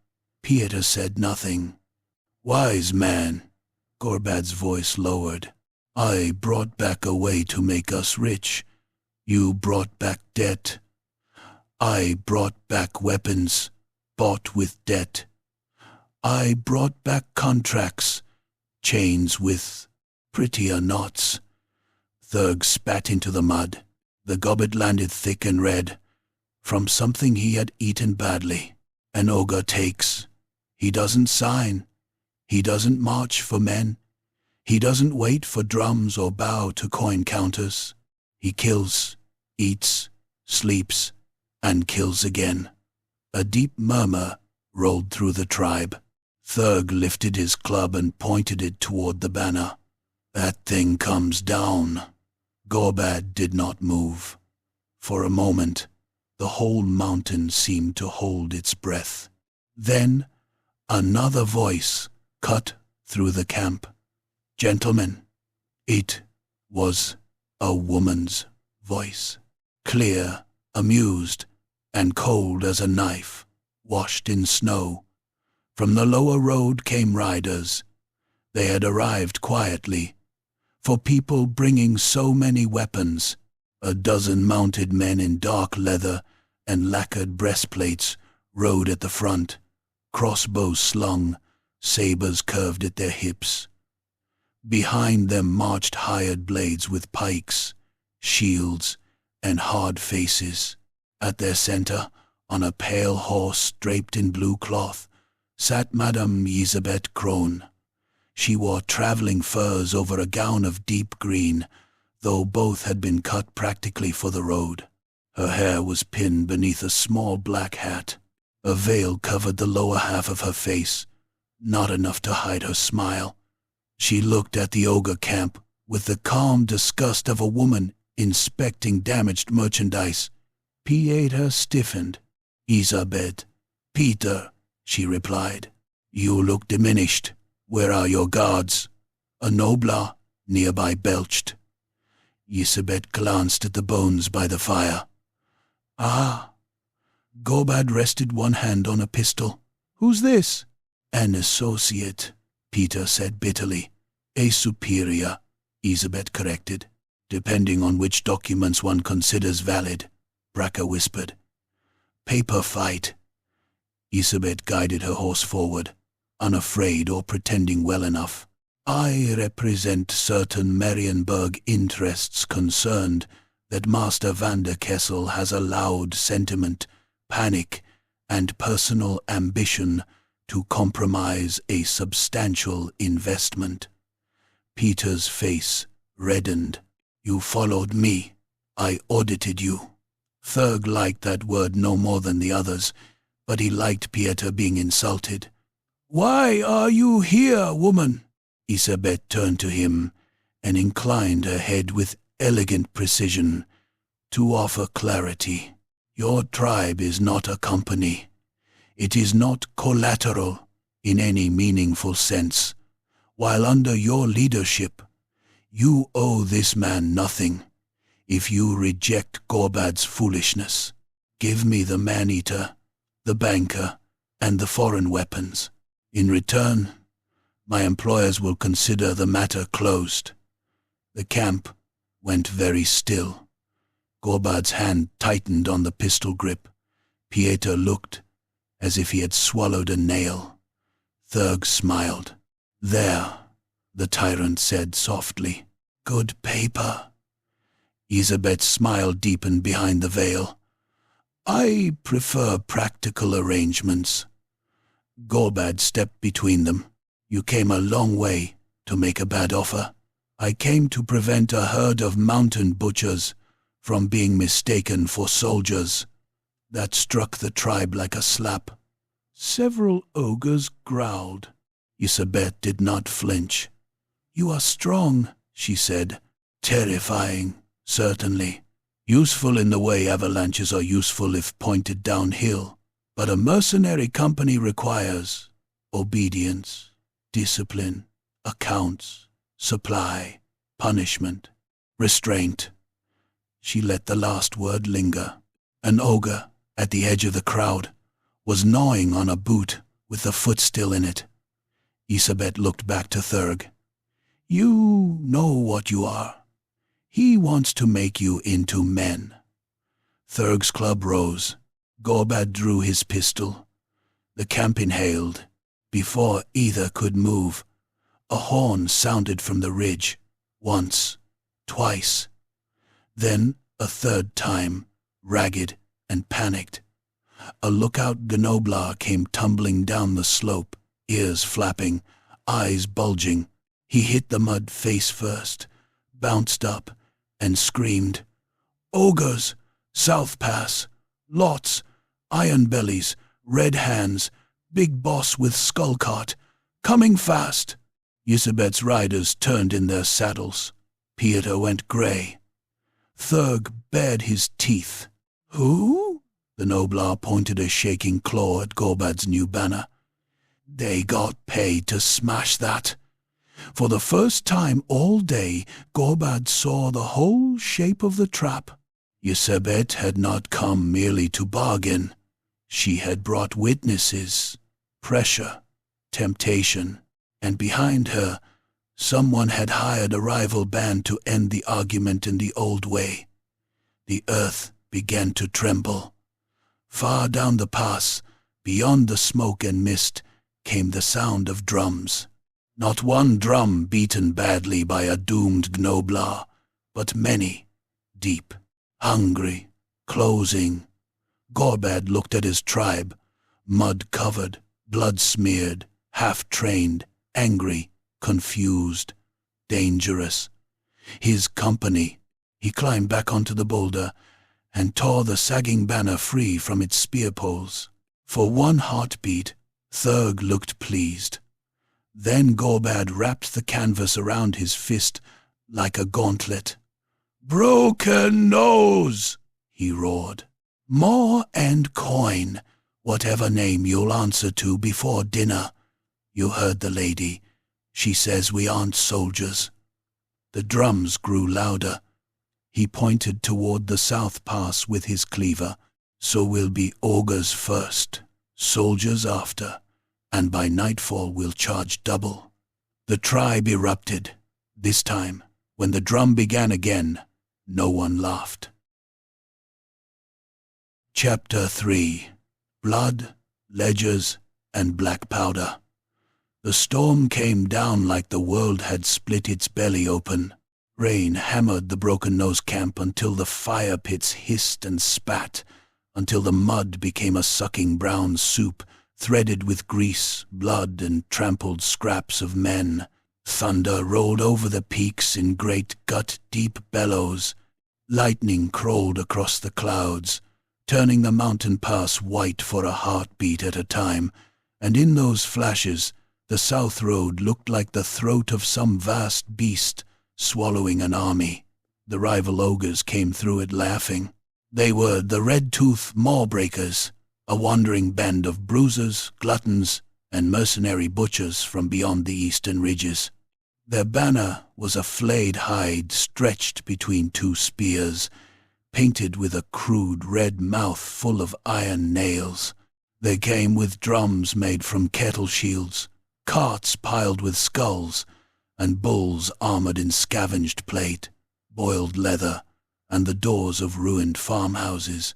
Peter said nothing. "Wise man," Gorbad's voice lowered. "I brought back a way to make us rich. You brought back debt. I brought back weapons, bought with debt. I brought back contracts, chains with prettier knots." Thurg spat into the mud. The gobbet landed thick and red, from something he had eaten badly. "An ogre takes. He doesn't sign. He doesn't march for men. He doesn't wait for drums or bow to coin counters. He kills, eats, sleeps, and kills again." A deep murmur rolled through the tribe. Thurg lifted his club and pointed it toward the banner. "That thing comes down." Gorbad did not move. For a moment, the whole mountain seemed to hold its breath. Then, another voice cut through the camp. "Gentlemen," it was a woman's voice, clear, amused, and cold as a knife, washed in snow. From the lower road came riders. They had arrived quietly, for people bringing so many weapons. A dozen mounted men in dark leather and lacquered breastplates rode at the front, crossbows slung, sabers curved at their hips. Behind them marched hired blades with pikes, shields, and hard faces. At their center, on a pale horse draped in blue cloth, sat Madame Elizabeth Crone. She wore traveling furs over a gown of deep green, though both had been cut practically for the road. Her hair was pinned beneath a small black hat. A veil covered the lower half of her face, not enough to hide her smile. She looked at the ogre camp with the calm disgust of a woman inspecting damaged merchandise. Pieter stiffened. "Isabet, Peter," she replied. "You look diminished. Where are your guards?" A nobler nearby belched. Isabet glanced at the bones by the fire. "Ah." Gorbad rested one hand on a pistol. "Who's this?" "An associate," Peter said bitterly. "A superior," Isabet corrected. "Depending on which documents one considers valid," Bracker whispered. "Paper fight." Isabet guided her horse forward, unafraid or pretending well enough. "I represent certain Marienburg interests concerned that Master van der Kessel has allowed sentiment, panic, and personal ambition to compromise a substantial investment." Peter's face reddened. "You followed me. I audited you." Thurg liked that word no more than the others, but he liked Pieter being insulted. "Why are you here, woman?" Isabet turned to him and inclined her head with elegant precision to offer clarity. "Your tribe is not a company. It is not collateral in any meaningful sense. While under your leadership, you owe this man nothing. If you reject Gorbad's foolishness, give me the Maneater, the banker, and the foreign weapons. In return, my employers will consider the matter closed." The camp went very still. Gorbad's hand tightened on the pistol grip. Pieter looked as if he had swallowed a nail. Thurg smiled. "There," the tyrant said softly. "Good paper." Isabet's smile deepened behind the veil. "I prefer practical arrangements." Gorbad stepped between them. "You came a long way to make a bad offer. I came to prevent a herd of mountain butchers from being mistaken for soldiers." That struck the tribe like a slap. Several ogres growled. Isabet did not flinch. "You are strong," she said. "Terrifying, certainly. Useful in the way avalanches are useful if pointed downhill. But a mercenary company requires obedience, discipline, accounts, supply, punishment, restraint." She let the last word linger. An ogre, at the edge of the crowd, was gnawing on a boot with the foot still in it. Isabet looked back to Thurg. "You know what you are. He wants to make you into men." Thurg's club rose. Gorbad drew his pistol. The camp inhaled. Before either could move, a horn sounded from the ridge. Once, twice. Then a third time, ragged and panicked. A lookout gnoblar came tumbling down the slope, ears flapping, eyes bulging. He hit the mud face first, bounced up, and screamed, "Ogres! South Pass! Lots! Iron bellies! Red hands! Big boss with skull cart! Coming fast!" Isabet's riders turned in their saddles. Pieter went grey. Thurg bared his teeth. "Who?" The noblar pointed a shaking claw at Gorbad's new banner. "They got paid to smash that." For the first time all day, Gorbad saw the whole shape of the trap. Isabet had not come merely to bargain. She had brought witnesses, pressure, temptation, and behind her, someone had hired a rival band to end the argument in the old way. The earth began to tremble. Far down the pass, beyond the smoke and mist, came the sound of drums. Not one drum beaten badly by a doomed gnoblar, but many, deep, hungry, closing. Gorbad looked at his tribe, mud-covered, blood-smeared, half-trained, angry, confused, dangerous. His company. He climbed back onto the boulder and tore the sagging banner free from its spear poles. For one heartbeat, Thurg looked pleased. Then Gorbad wrapped the canvas around his fist like a gauntlet. "Broken nose!" he roared. "More and coin, whatever name you'll answer to before dinner. You heard the lady. She says we aren't soldiers." The drums grew louder. He pointed toward the South Pass with his cleaver. "So we'll be ogres first, soldiers after, and by nightfall we'll charge double." The tribe erupted. This time, when the drum began again, no one laughed. Chapter 3. Blood, Ledgers, and Blackpowder. The storm came down like the world had split its belly open. Rain hammered the broken-nose camp until the fire pits hissed and spat, until the mud became a sucking brown soup, threaded with grease, blood, and trampled scraps of men. Thunder rolled over the peaks in great gut-deep bellows. Lightning crawled across the clouds, turning the mountain pass white for a heartbeat at a time, and in those flashes the south road looked like the throat of some vast beast swallowing an army. The rival ogres came through it laughing. They were the Red-Tooth Maw-Breakers, a wandering band of bruisers, gluttons, and mercenary butchers from beyond the eastern ridges. Their banner was a flayed hide stretched between two spears, painted with a crude red mouth full of iron nails. They came with drums made from kettle shields, carts piled with skulls, and bulls armored in scavenged plate, boiled leather, and the doors of ruined farmhouses.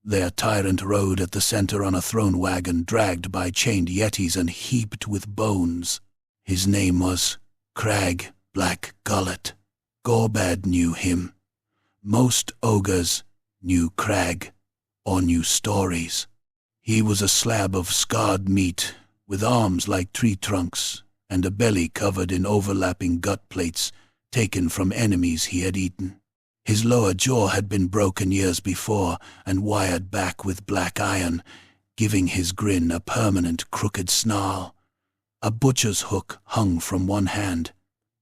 Their tyrant rode at the center on a throne wagon dragged by chained yetis and heaped with bones. His name was Crag Black Gullet. Gorbad knew him. Most ogres knew Crag, or knew stories. He was a slab of scarred meat, with arms like tree trunks, and a belly covered in overlapping gut plates taken from enemies he had eaten. His lower jaw had been broken years before and wired back with black iron, giving his grin a permanent crooked snarl. A butcher's hook hung from one hand.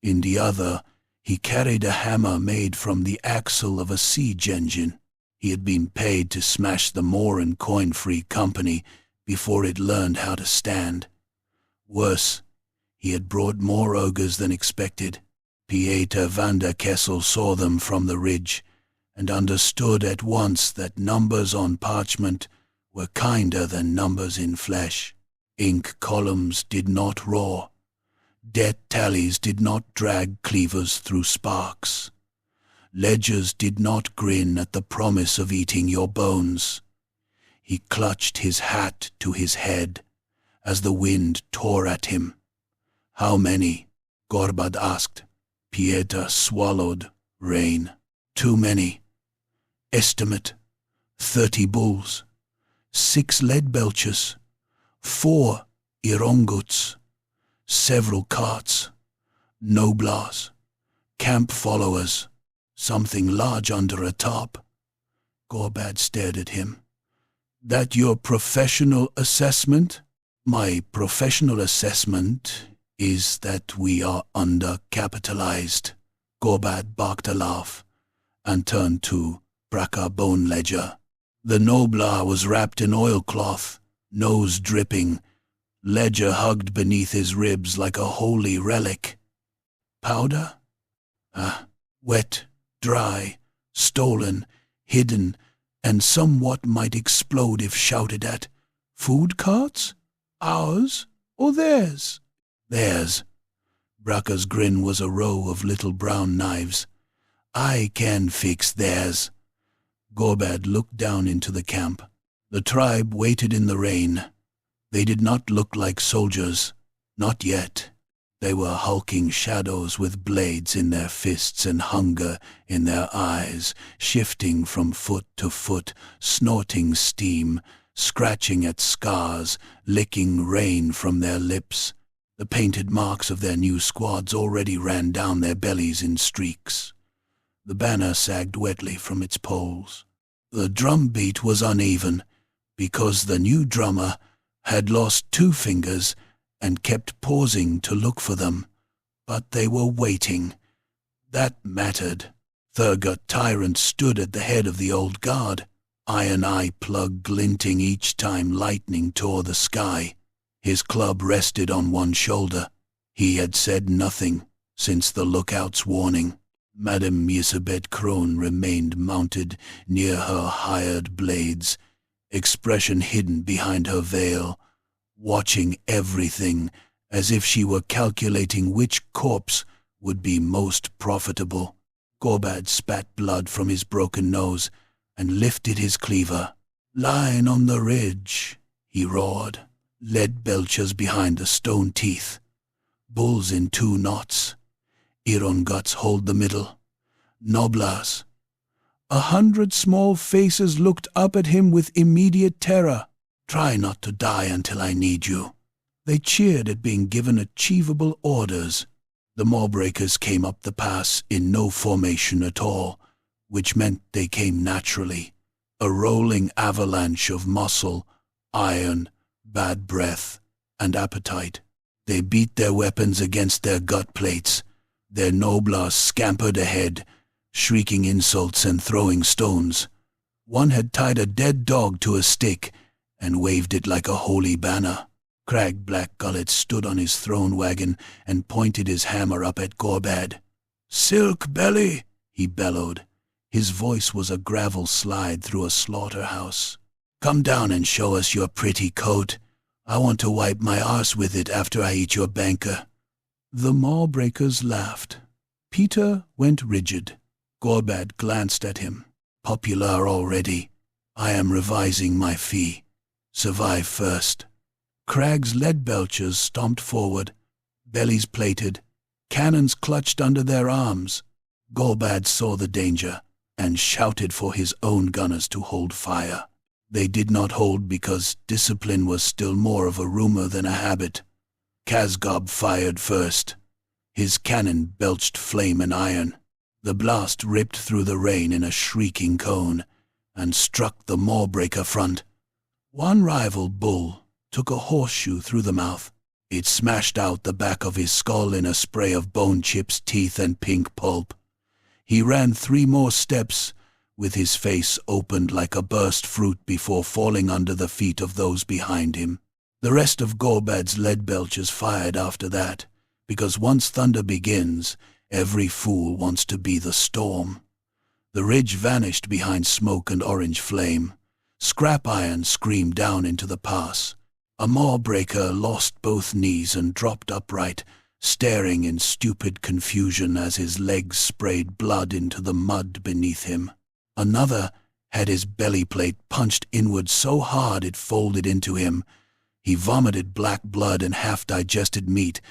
In the other, he carried a hammer made from the axle of a siege engine. He had been paid to smash the Moor and Coin-Free Company before it learned how to stand. Worse, he had brought more ogres than expected. Pieter van der Kessel saw them from the ridge and understood at once that numbers on parchment were kinder than numbers in flesh. Ink columns did not roar. Debt tallies did not drag cleavers through sparks. Ledgers did not grin at the promise of eating your bones. He clutched his hat to his head as the wind tore at him. "How many?" Gorbad asked. Pieter swallowed rain. "Too many. Estimate, 30 bulls, 6 lead belchers, 4 ironguts, several carts, noblars, camp followers, something large under a top." Gorbad stared at him. "That your professional assessment?" "My professional assessment is that we are undercapitalized." Gorbad barked a laugh and turned to Braca Bone Ledger. The noblar was wrapped in oilcloth, nose dripping. Ledger hugged beneath his ribs like a holy relic. "Powder?" Wet, dry, stolen, hidden, and somewhat might explode if shouted at. "Food carts? Ours or theirs?" "Theirs." Braca's grin was a row of little brown knives. "I can fix theirs." Gorbad looked down into the camp. The tribe waited in the rain. They did not look like soldiers, not yet. They were hulking shadows with blades in their fists and hunger in their eyes, shifting from foot to foot, snorting steam, scratching at scars, licking rain from their lips. The painted marks of their new squads already ran down their bellies in streaks. The banner sagged wetly from its poles. The drum beat was uneven. because the new drummer had lost 2 fingers and kept pausing to look for them. But they were waiting. That mattered. Thurgot Tyrant stood at the head of the old guard, iron eye plug glinting each time lightning tore the sky. His club rested on one shoulder. He had said nothing since the lookout's warning. Madame Isabet Crone remained mounted near her hired blades, expression hidden behind her veil, watching everything as if she were calculating which corpse would be most profitable. Gorbad spat blood from his broken nose and lifted his cleaver. "Line on the ridge," he roared. Lead belchers behind the stone teeth. Bulls in 2 knots. Ironguts hold the middle. Noblars. 100 small faces looked up at him with immediate terror. "Try not to die until I need you." They cheered at being given achievable orders. The Mawbreakers came up the pass in no formation at all, which meant they came naturally. A rolling avalanche of muscle, iron, bad breath, and appetite. They beat their weapons against their gut plates. Their noblars scampered ahead, shrieking insults and throwing stones. One had tied a dead dog to a stick and waved it like a holy banner. Crag Blackgullet stood on his throne wagon and pointed his hammer up at Gorbad. "Silk belly," he bellowed. His voice was a gravel slide through a slaughterhouse. "Come down and show us your pretty coat. I want to wipe my arse with it after I eat your banker." The Mawbreakers laughed. Peter went rigid. Gorbad glanced at him. "Popular already. I am revising my fee. Survive first." Crag's lead belchers stomped forward, bellies plated, cannons clutched under their arms. Gorbad saw the danger and shouted for his own gunners to hold fire. They did not hold because discipline was still more of a rumor than a habit. Kazgob fired first. His cannon belched flame and iron. The blast ripped through the rain in a shrieking cone and struck the Mawbreaker front. One rival bull took a horseshoe through the mouth. It smashed out the back of his skull in a spray of bone chips, teeth, and pink pulp. He ran 3 more steps, with his face opened like a burst fruit before falling under the feet of those behind him. The rest of Gorbad's lead belchers fired after that, because once thunder begins, every fool wants to be the storm. The ridge vanished behind smoke and orange flame. Scrap iron screamed down into the pass. A Mawbreaker lost both knees and dropped upright, staring in stupid confusion as his legs sprayed blood into the mud beneath him. Another had his belly plate punched inward so hard it folded into him. He vomited black blood and half-digested meat,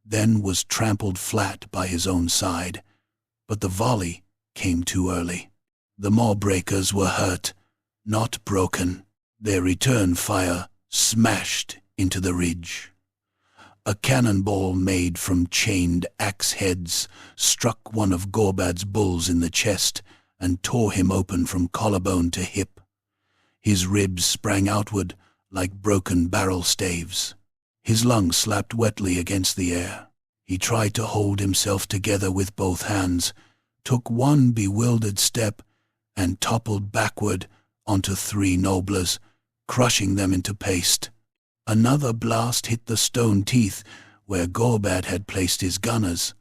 then was trampled flat by his own side. But the volley came too early. The Mawbreakers were hurt, not broken. Their return fire smashed into the ridge. A cannonball made from chained axe heads struck one of Gorbad's bulls in the chest and tore him open from collarbone to hip. His ribs sprang outward like broken barrel staves. His lungs slapped wetly against the air. He tried to hold himself together with both hands, took one bewildered step, and toppled backward onto 3 noblers, crushing them into paste. Another blast hit the stone teeth where Gorbad had placed his gunners.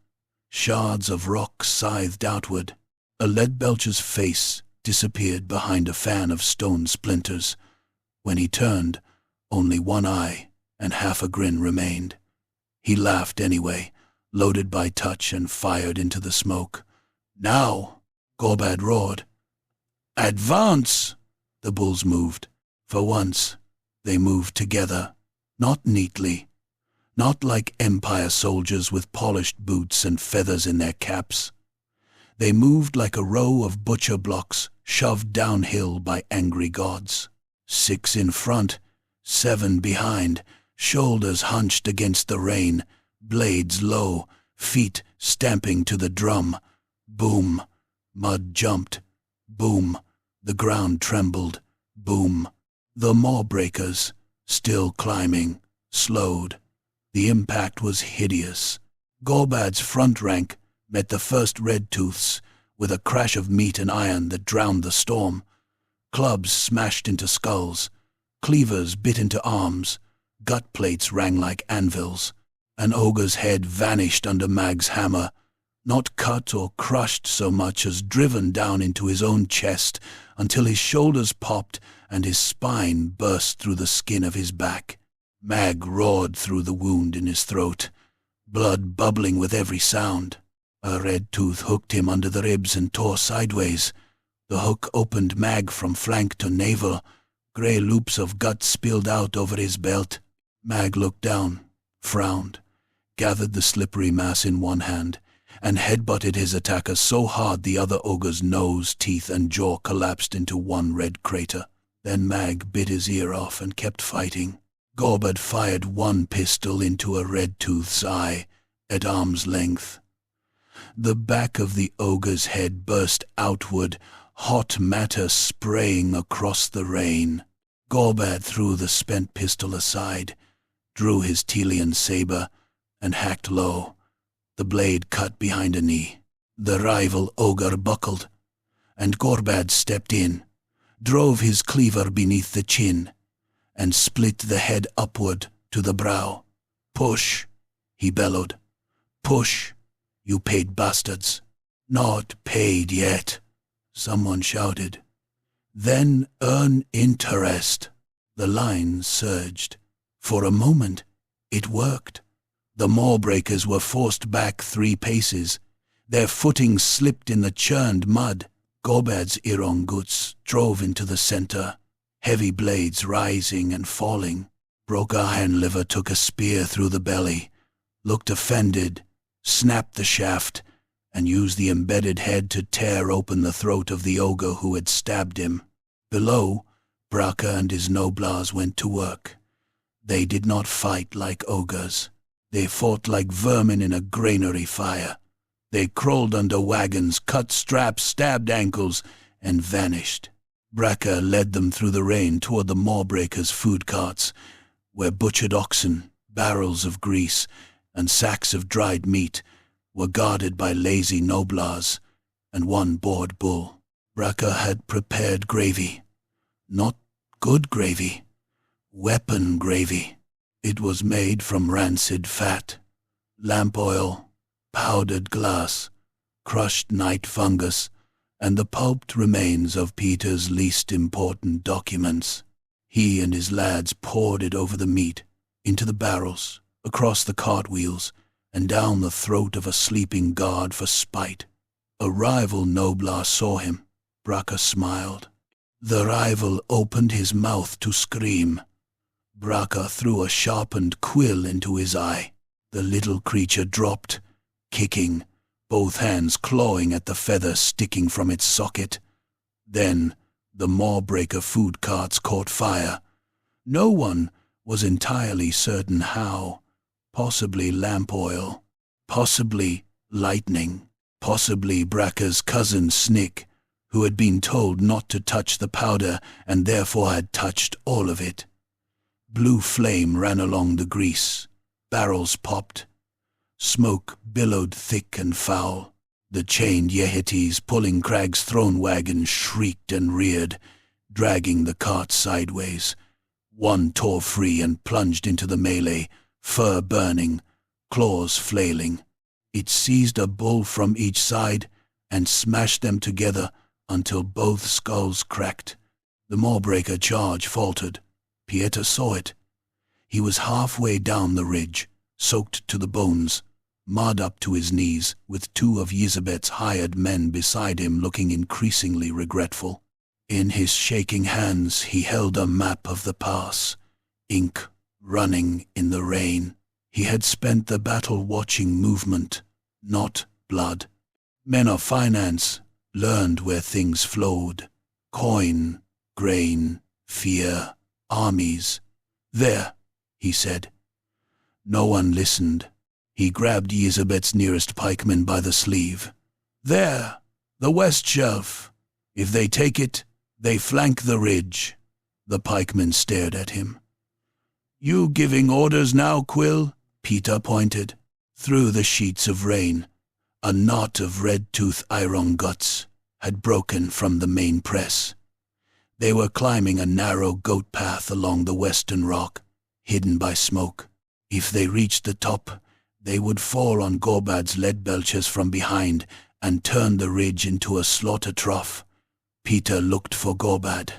Shards of rock scythed outward. A lead belcher's face disappeared behind a fan of stone splinters. When he turned, only one eye and half a grin remained. He laughed anyway, loaded by touch, and fired into the smoke. "Now!" Gorbad roared. "Advance!" The bulls moved. For once, they moved together, not neatly, not like Empire soldiers with polished boots and feathers in their caps. They moved like a row of butcher blocks shoved downhill by angry gods. 6 in front, 7 behind, shoulders hunched against the rain, blades low, feet stamping to the drum. Boom! Mud jumped. Boom! The ground trembled. Boom! The maw-breakers, still climbing, slowed. The impact was hideous. Gorbad's front rank met the first red tooths with a crash of meat and iron that drowned the storm. Clubs smashed into skulls, cleavers bit into arms, gut plates rang like anvils. An ogre's head vanished under Mag's hammer, not cut or crushed so much as driven down into his own chest until his shoulders popped and his spine burst through the skin of his back. Mag roared through the wound in his throat, blood bubbling with every sound. A red tooth hooked him under the ribs and tore sideways. The hook opened Mag from flank to navel. Grey loops of gut spilled out over his belt. Mag looked down, frowned, gathered the slippery mass in one hand, and headbutted his attacker so hard the other ogre's nose, teeth, and jaw collapsed into one red crater. Then Mag bit his ear off and kept fighting. Gorbad fired one pistol into a red tooth's eye, at arm's length. The back of the ogre's head burst outward, hot matter spraying across the rain. Gorbad threw the spent pistol aside, drew his Telian saber, and hacked low. The blade cut behind a knee. The rival ogre buckled, and Gorbad stepped in, drove his cleaver beneath the chin, and split the head upward to the brow. "Push," he bellowed. "Push, you paid bastards." "Not paid yet," someone shouted. "Then earn interest." The line surged. For a moment, it worked. The maw-breakers were forced back 3 paces. Their footing slipped in the churned mud. Gorbad's Ironguts drove into the center, heavy blades rising and falling. Brokahanliver took a spear through the belly, looked offended, snapped the shaft, and used the embedded head to tear open the throat of the ogre who had stabbed him. Below, Braka and his noblars went to work. They did not fight like ogres. They fought like vermin in a granary fire. They crawled under wagons, cut straps, stabbed ankles, and vanished. Braka led them through the rain toward the maw-breakers' food carts, where butchered oxen, barrels of grease, and sacks of dried meat were guarded by lazy noblars and one bored bull. Braka had prepared gravy. Not good gravy. Weapon gravy. It was made from rancid fat, lamp oil, powdered glass, crushed night fungus, and the pulped remains of Peter's least important documents. He and his lads poured it over the meat, into the barrels, across the cartwheels, and down the throat of a sleeping guard for spite. A rival noblar saw him. Braka smiled. The rival opened his mouth to scream. Braka threw a sharpened quill into his eye. The little creature dropped, kicking, both hands clawing at the feather sticking from its socket. Then the maw-breaker food carts caught fire. No one was entirely certain how. Possibly lamp oil, possibly lightning, possibly Braka's cousin Snick, who had been told not to touch the powder and therefore had touched all of it. Blue flame ran along the grease. Barrels popped. Smoke billowed thick and foul. The chained Yehites pulling Crag's throne wagon shrieked and reared, dragging the cart sideways. One tore free and plunged into the melee, fur burning, claws flailing. It seized a bull from each side and smashed them together until both skulls cracked. The maw-breaker charge faltered. Pieter saw it. He was halfway down the ridge, soaked to the bones, mud up to his knees, with 2 of Yizabet's hired men beside him looking increasingly regretful. In his shaking hands he held a map of the pass, ink running in the rain. He had spent the battle watching movement, not blood. Men of finance learned where things flowed. Coin, grain, fear, armies. "There," he said. No one listened. He grabbed Yizabet's nearest pikeman by the sleeve. "There, the west shelf. If they take it, they flank the ridge. The pikeman stared at him. "You giving orders now, Quill?" Peter pointed. Through the sheets of rain, a knot of red-tooth iron guts had broken from the main press. They were climbing a narrow goat path along the western rock, hidden by smoke. If they reached the top, they would fall on Gorbad's lead belchers from behind and turn the ridge into a slaughter trough. Peter looked for Gorbad.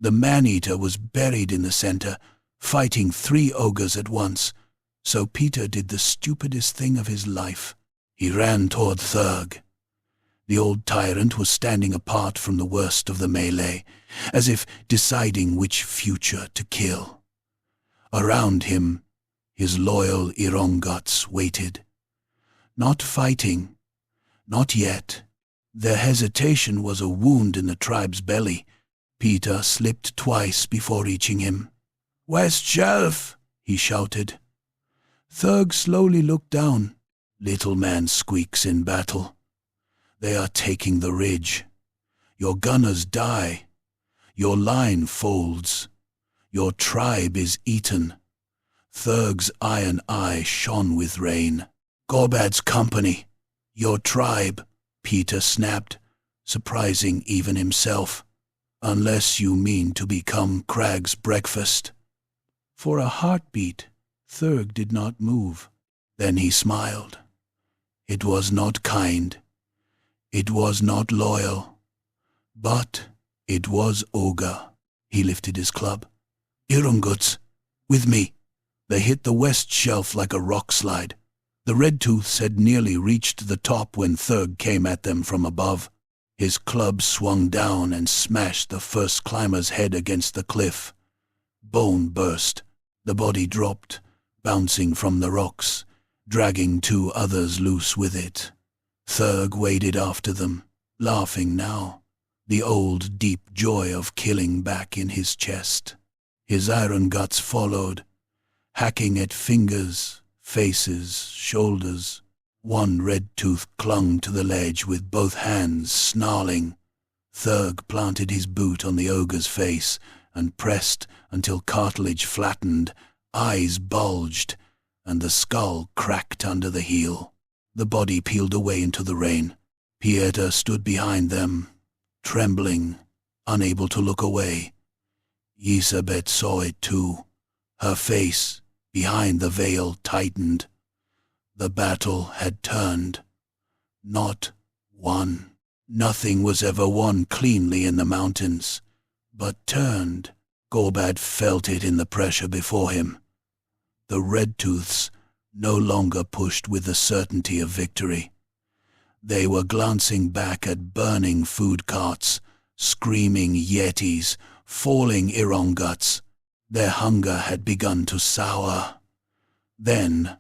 The Maneater was buried in the center, fighting 3 ogres at once, so Peter did the stupidest thing of his life. He ran toward Thurg. The old tyrant was standing apart from the worst of the melee, as if deciding which future to kill. Around him, his loyal Irongots waited. Not fighting, not yet. Their hesitation was a wound in the tribe's belly. Peter slipped twice before reaching him. "West Shelf!" he shouted. Thurg slowly looked down. Little man squeaks in battle. They are taking the ridge. Your gunners die. Your line folds. Your tribe is eaten. Thurg's iron eye shone with rain. "Gorbad's company. Your tribe," Peter snapped, surprising even himself. "Unless you mean to become Crag's breakfast." For a heartbeat, Thurg did not move. Then he smiled. It was not kind. It was not loyal. But it was ogre. He lifted his club. "Irunguts, with me." They hit the west shelf like a rock slide. The red-tooths had nearly reached the top when Thurg came at them from above. His club swung down and smashed the first climber's head against the cliff. Bone burst. The body dropped, bouncing from the rocks, dragging 2 others loose with it. Thurg waded after them, laughing now, the old deep joy of killing back in his chest. His iron guts followed, hacking at fingers, faces, shoulders. One red tooth clung to the ledge with both hands, snarling. Thurg planted his boot on the ogre's face and pressed until cartilage flattened, eyes bulged, and the skull cracked under the heel. The body peeled away into the rain. Pieter stood behind them, trembling, unable to look away. Ysabeau saw it too. Her face, behind the veil, tightened. The battle had turned. Not won. Nothing was ever won cleanly in the mountains, but turned. Gorbad felt it in the pressure before him. The red-tooths no longer pushed with the certainty of victory. They were glancing back at burning food carts, screaming yetis, falling Ironguts. Their hunger had begun to sour. Then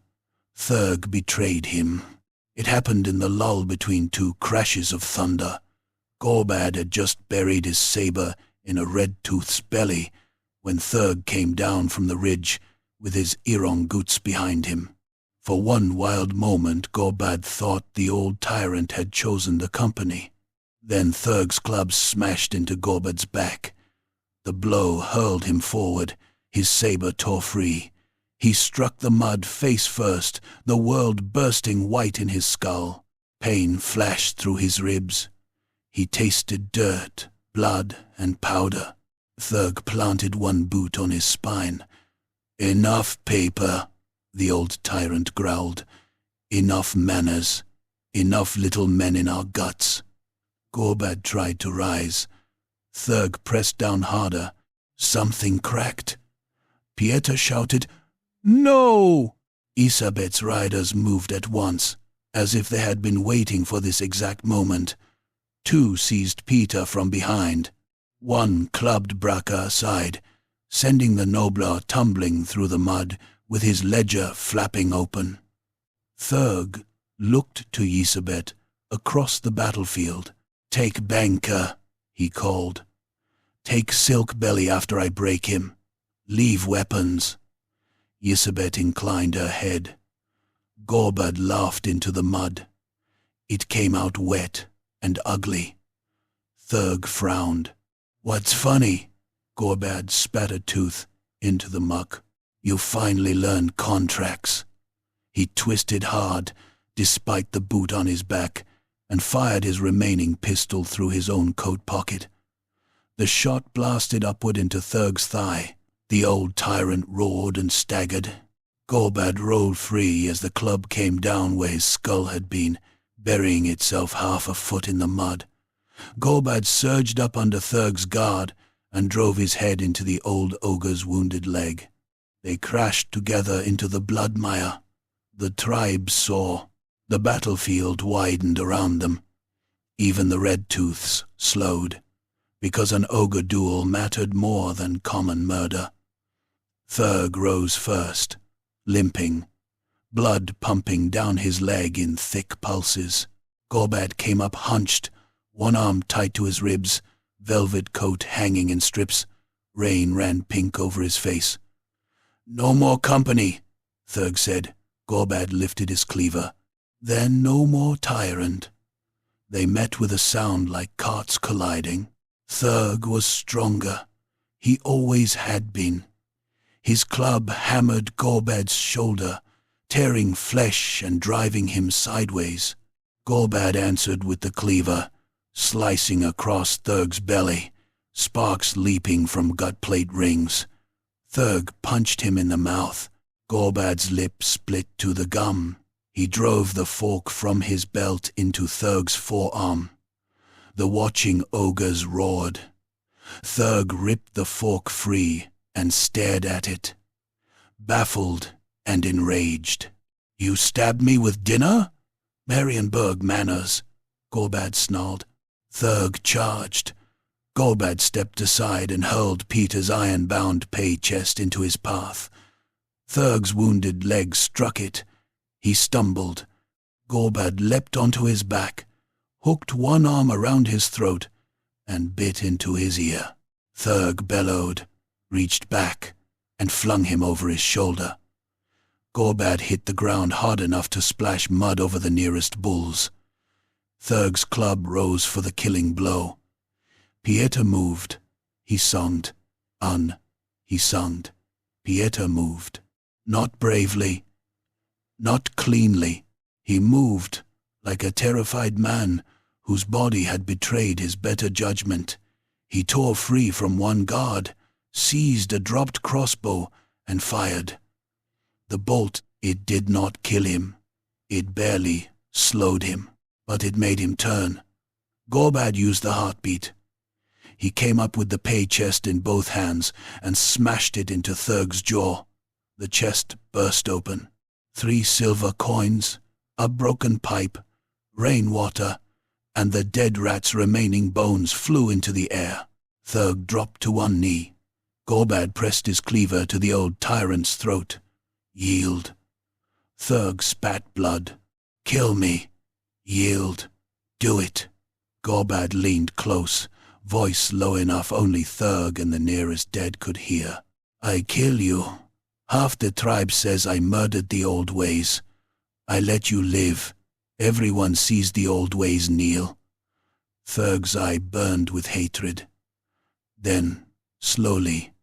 Thurg betrayed him. It happened in the lull between 2 crashes of thunder. Gorbad had just buried his saber in a red-tooth's belly when Thurg came down from the ridge with his Ironguts behind him. For one wild moment Gorbad thought the old tyrant had chosen the company. Then Thurg's club smashed into Gorbad's back. The blow hurled him forward. His saber tore free. He struck the mud face first, the world bursting white in his skull. Pain flashed through his ribs. He tasted dirt, blood, and powder. Thurg planted one boot on his spine. "Enough paper," the old tyrant growled. "Enough manners. Enough little men in our guts." Gorbad tried to rise. Thurg pressed down harder. Something cracked. Pieter shouted, "No!" Ysabeau's riders moved at once, as if they had been waiting for this exact moment. 2 seized Peter from behind. One clubbed Braca aside, sending the nobler tumbling through the mud with his ledger flapping open. Thurg looked to Ysabeau across the battlefield. "Take Banker," he called. "Take Silk Belly after I break him. Leave weapons." Ysabeau inclined her head. Gorbad laughed into the mud. It came out wet and ugly. Thurg frowned. "What's funny?" Gorbad spat a tooth into the muck. "You finally learned contracts." He twisted hard, despite the boot on his back, and fired his remaining pistol through his own coat pocket. The shot blasted upward into Thurg's thigh. The old tyrant roared and staggered. Gorbad rolled free as the club came down where his skull had been, burying itself half a foot in the mud. Gorbad surged up under Thurg's guard and drove his head into the old ogre's wounded leg. They crashed together into the blood mire. The tribe saw. The battlefield widened around them. Even the red tooths slowed, because an ogre duel mattered more than common murder. Thurg rose first, limping, blood pumping down his leg in thick pulses. Gorbad came up hunched, one arm tight to his ribs, velvet coat hanging in strips. Rain ran pink over his face. "No more company," Thurg said. Gorbad lifted his cleaver. "Then no more tyrant." They met with a sound like carts colliding. Thurg was stronger. He always had been. His club hammered Gorbad's shoulder, tearing flesh and driving him sideways. Gorbad answered with the cleaver, slicing across Thurg's belly, sparks leaping from gut plate rings. Thurg punched him in the mouth. Gorbad's lip split to the gum. He drove the fork from his belt into Thurg's forearm. The watching ogres roared. Thurg ripped the fork free and stared at it, baffled and enraged. "You stabbed me with dinner? Marienburg manners," Gorbad snarled. Thurg charged. Gorbad stepped aside and hurled Peter's iron-bound pay chest into his path. Thurg's wounded leg struck it. He stumbled. Gorbad leapt onto his back, hooked one arm around his throat, and bit into his ear. Thurg bellowed, reached back, and flung him over his shoulder. Gorbad hit the ground hard enough to splash mud over the nearest bulls. Thurg's club rose for the killing blow. Pieter moved. He sunged. He sunged. Pieter moved. Not bravely, not cleanly. He moved like a terrified man whose body had betrayed his better judgment. He tore free from one guard, seized a dropped crossbow, and fired. The bolt, it did not kill him. It barely slowed him, but it made him turn. Gorbad used the heartbeat. He came up with the pay chest in both hands and smashed it into Thurg's jaw. The chest burst open. 3 silver coins, a broken pipe, rainwater, and the dead rat's remaining bones flew into the air. Thurg dropped to one knee. Gorbad pressed his cleaver to the old tyrant's throat. "Yield." Thurg spat blood. "Kill me. Yield. Do it." Gorbad leaned close, voice low enough only Thurg and the nearest dead could hear. "I kill you. Half the tribe says I murdered the old ways. I let you live. Everyone sees the old ways kneel." Thurg's eye burned with hatred. Then, slowly,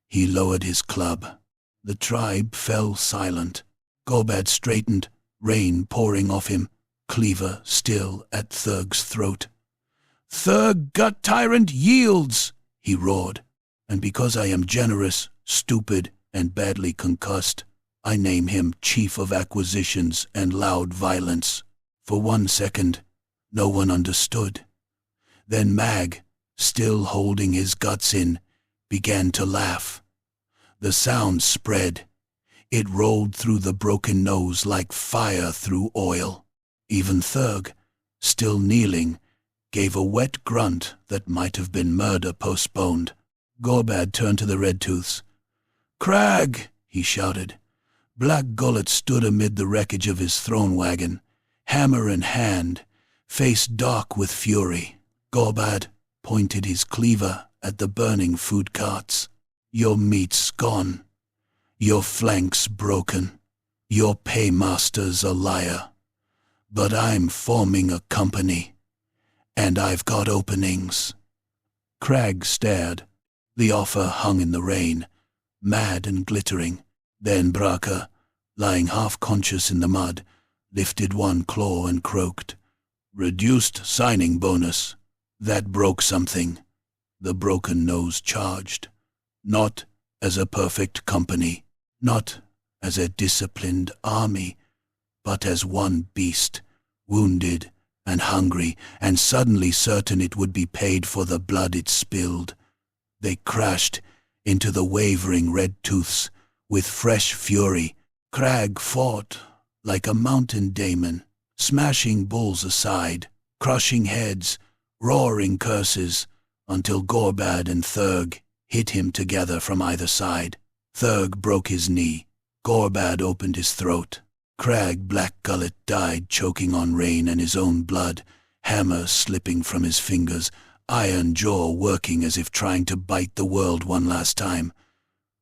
he lowered his club. The tribe fell silent. Gorbad straightened, rain pouring off him, cleaver still at Thurg's throat. "Thurg gut tyrant yields," he roared. "And because I am generous, stupid, and badly concussed, I name him Chief of Acquisitions and Loud Violence." For 1 second, no one understood. Then Mag, still holding his guts in, began to laugh. The sound spread. It rolled through the broken nose like fire through oil. Even Thurg, still kneeling, gave a wet grunt that might have been murder postponed. Gorbad turned to the red tooths. "Crag!" he shouted. Black Gullet stood amid the wreckage of his throne wagon, hammer in hand, face dark with fury. Gorbad pointed his cleaver at the burning food carts. "Your meat's gone. Your flank's broken. Your paymaster's a liar. But I'm forming a company, and I've got openings." Crag stared. The offer hung in the rain, mad and glittering. Then Braca, lying half-conscious in the mud, lifted one claw and croaked, "Reduced signing bonus. That broke something." The broken nose charged. Not as a perfect company, not as a disciplined army, but as one beast, wounded and hungry, and suddenly certain it would be paid for the blood it spilled. They crashed into the wavering red tooths with fresh fury. Crag fought like a mountain daemon, smashing bulls aside, crushing heads, roaring curses, until Gorbad and Thurg hit him together from either side. Thurg broke his knee. Gorbad opened his throat. Crag Blackgullet died choking on rain and his own blood, hammer slipping from his fingers, iron jaw working as if trying to bite the world one last time.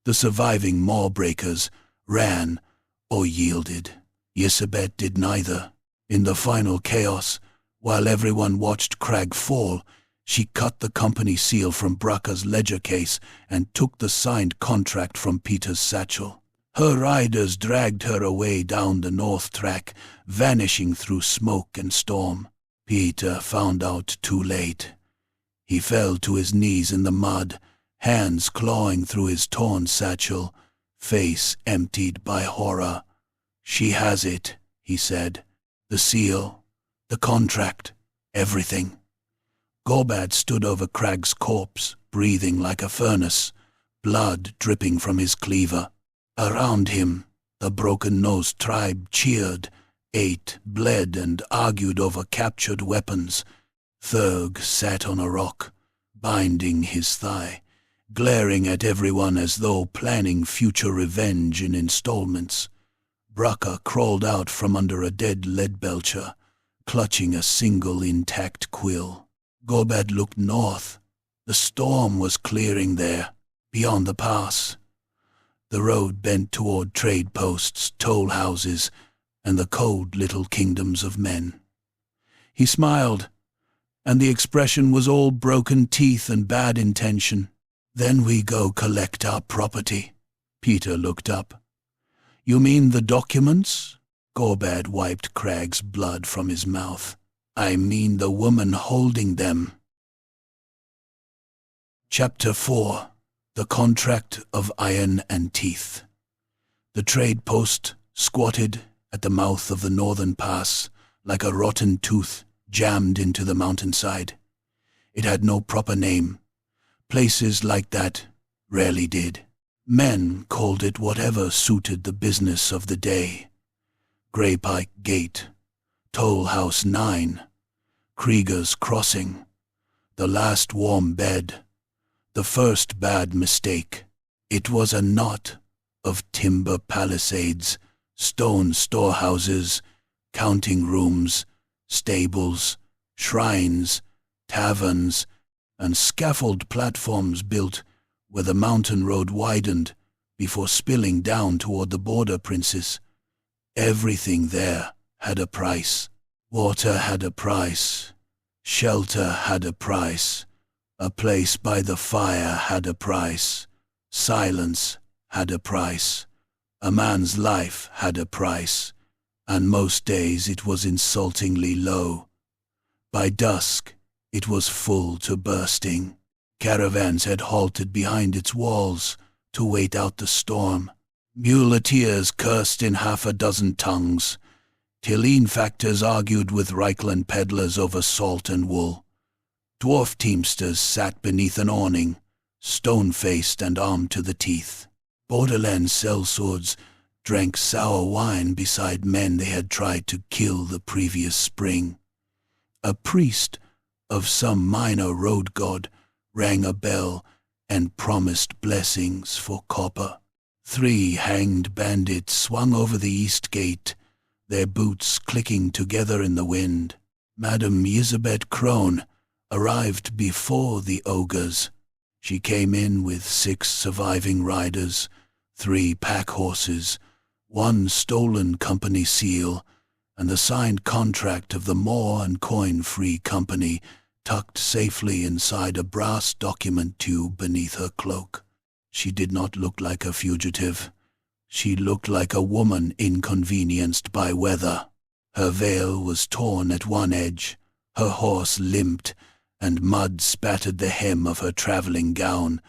The surviving Mawbreakers ran or yielded. Yisabet did neither. In the final chaos, while everyone watched Crag fall, she cut the company seal from Braca's ledger case and took the signed contract from Peter's satchel. Her riders dragged her away down the north track, vanishing through smoke and storm. Peter found out too late. He fell to his knees in the mud, hands clawing through his torn satchel, face emptied by horror. "She has it," he said. "The seal, the contract, everything." Gorbad stood over Crag's corpse, breathing like a furnace, blood dripping from his cleaver. Around him, the broken-nosed tribe cheered, ate, bled, and argued over captured weapons. Thurg sat on a rock, binding his thigh, glaring at everyone as though planning future revenge in installments. Braca crawled out from under a dead lead-belcher, clutching a single intact quill. Gorbad looked north. The storm was clearing there, beyond the pass. The road bent toward trade posts, toll houses, and the cold little kingdoms of men. He smiled, and the expression was all broken teeth and bad intention. "Then we go collect our property." Peter looked up. "You mean the documents?" Gorbad wiped Crag's blood from his mouth. "I mean the woman holding them." Chapter 4. The Contract of Iron and Teeth. The trade post squatted at the mouth of the northern pass, like a rotten tooth jammed into the mountainside. It had no proper name. Places like that rarely did. Men called it whatever suited the business of the day. Greypike Gate, Toll House 9, Krieger's Crossing, the last warm bed, the first bad mistake. It was a knot of timber palisades, stone storehouses, counting rooms, stables, shrines, taverns, and scaffold platforms built where the mountain road widened before spilling down toward the border princes. Everything there had a price. Water had a price. Shelter had a price. A place by the fire had a price. Silence had a price. A man's life had a price, and most days it was insultingly low. By dusk, it was full to bursting. Caravans had halted behind its walls to wait out the storm. Muleteers cursed in half a dozen tongues. Tilleen factors argued with Reichland peddlers over salt and wool. Dwarf teamsters sat beneath an awning, stone-faced and armed to the teeth. Borderland sellswords drank sour wine beside men they had tried to kill the previous spring. A priest of some minor road god rang a bell and promised blessings for copper. 3 hanged bandits swung over the east gate, their boots clicking together in the wind. Madame Yisabet Crone arrived before the ogres. She came in with 6 surviving riders, 3 pack horses, 1 stolen company seal, and the signed contract of the Moor and Coin Free Company tucked safely inside a brass document tube beneath her cloak. She did not look like a fugitive. She looked like a woman inconvenienced by weather. Her veil was torn at one edge, her horse limped, and mud spattered the hem of her traveling gown,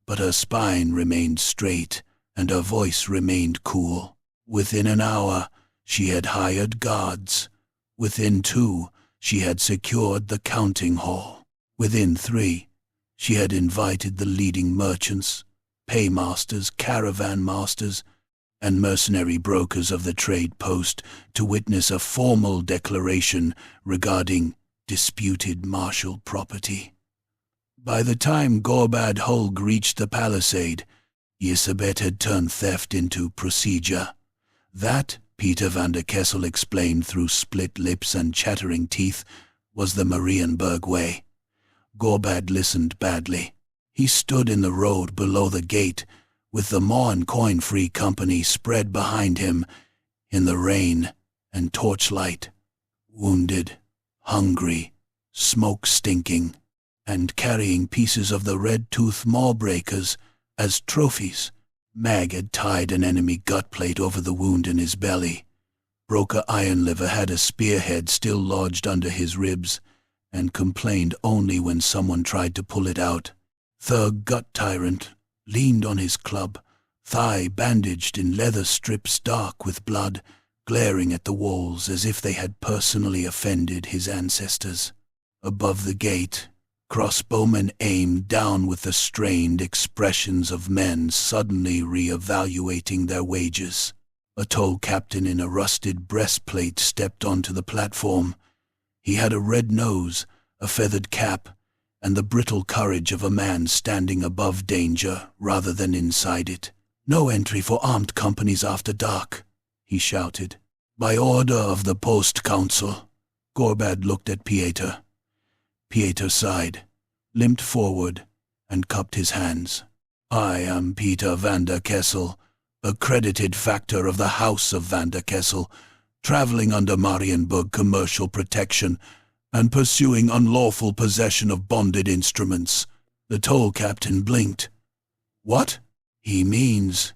but her spine remained straight, and her voice remained cool. Within an hour, she had hired guards. Within 2, she had secured the counting hall. Within 3, she had invited the leading merchants, paymasters, caravan masters, and mercenary brokers of the trade post to witness a formal declaration regarding disputed martial property. By the time Gorbad Holg reached the palisade, Isabet had turned theft into procedure. That, Peter van der Kessel explained through split lips and chattering teeth, was the Marienburg way. Gorbad listened badly. He stood in the road below the gate, with the Maughan coin-free company spread behind him in the rain and torchlight, wounded, hungry, smoke-stinking, and carrying pieces of the red-tooth maw-breakers as trophies. Mag had tied an enemy gut plate over the wound in his belly. Broker Ironliver had a spearhead still lodged under his ribs, and complained only when someone tried to pull it out. Thurg Gut Tyrant leaned on his club, thigh bandaged in leather strips dark with blood, glaring at the walls as if they had personally offended his ancestors. Above the gate, crossbowmen aimed down with the strained expressions of men suddenly re-evaluating their wages. A tall captain in a rusted breastplate stepped onto the platform. He had a red nose, a feathered cap, and the brittle courage of a man standing above danger rather than inside it. "No entry for armed companies after dark," he shouted. "By order of the Post Council." Gorbad looked at Pieter. Pieter sighed, limped forward, and cupped his hands. "I am Peter van der Kessel, accredited factor of the House of van der Kessel, traveling under Marienburg commercial protection and pursuing unlawful possession of bonded instruments." The toll captain blinked. "What?" "He means,"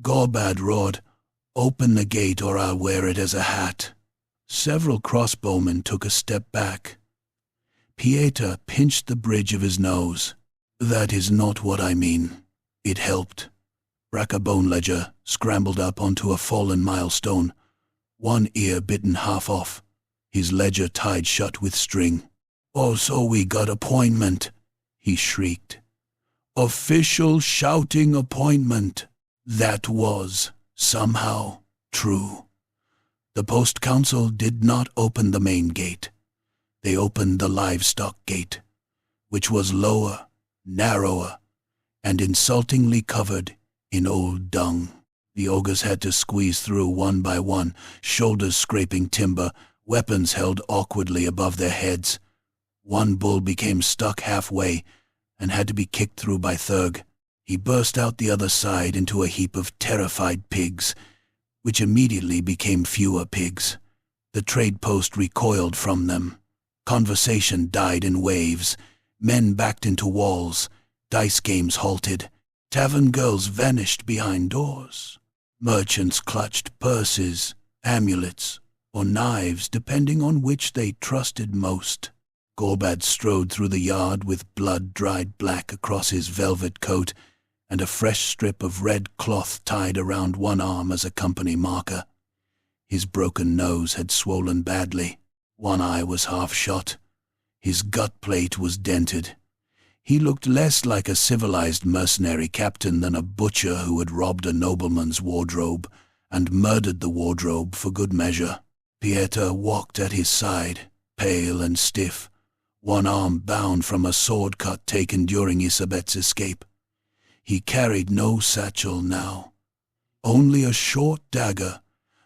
Gorbad roared, "open the gate or I'll wear it as a hat." Several crossbowmen took a step back. Pieter pinched the bridge of his nose. "That is not what I mean." It helped. Brackabone Ledger scrambled up onto a fallen milestone, one ear bitten half off, his ledger tied shut with string. "Oh, so we got appointment," he shrieked. "Official shouting appointment." That was, somehow, true. The Post Council did not open the main gate. They opened the livestock gate, which was lower, narrower, and insultingly covered in old dung. The ogres had to squeeze through one by one, shoulders scraping timber, weapons held awkwardly above their heads. One bull became stuck halfway and had to be kicked through by Thurg. He burst out the other side into a heap of terrified pigs, which immediately became fewer pigs. The trade post recoiled from them. Conversation died in waves. Men backed into walls. Dice games halted. Tavern girls vanished behind doors. Merchants clutched purses, amulets, or knives, depending on which they trusted most. Gorbad strode through the yard with blood dried black across his velvet coat and a fresh strip of red cloth tied around one arm as a company marker. His broken nose had swollen badly. One eye was half shot. His gut plate was dented. He looked less like a civilized mercenary captain than a butcher who had robbed a nobleman's wardrobe and murdered the wardrobe for good measure. Pieter walked at his side, pale and stiff, one arm bound from a sword cut taken during Isabet's escape. He carried no satchel now, only a short dagger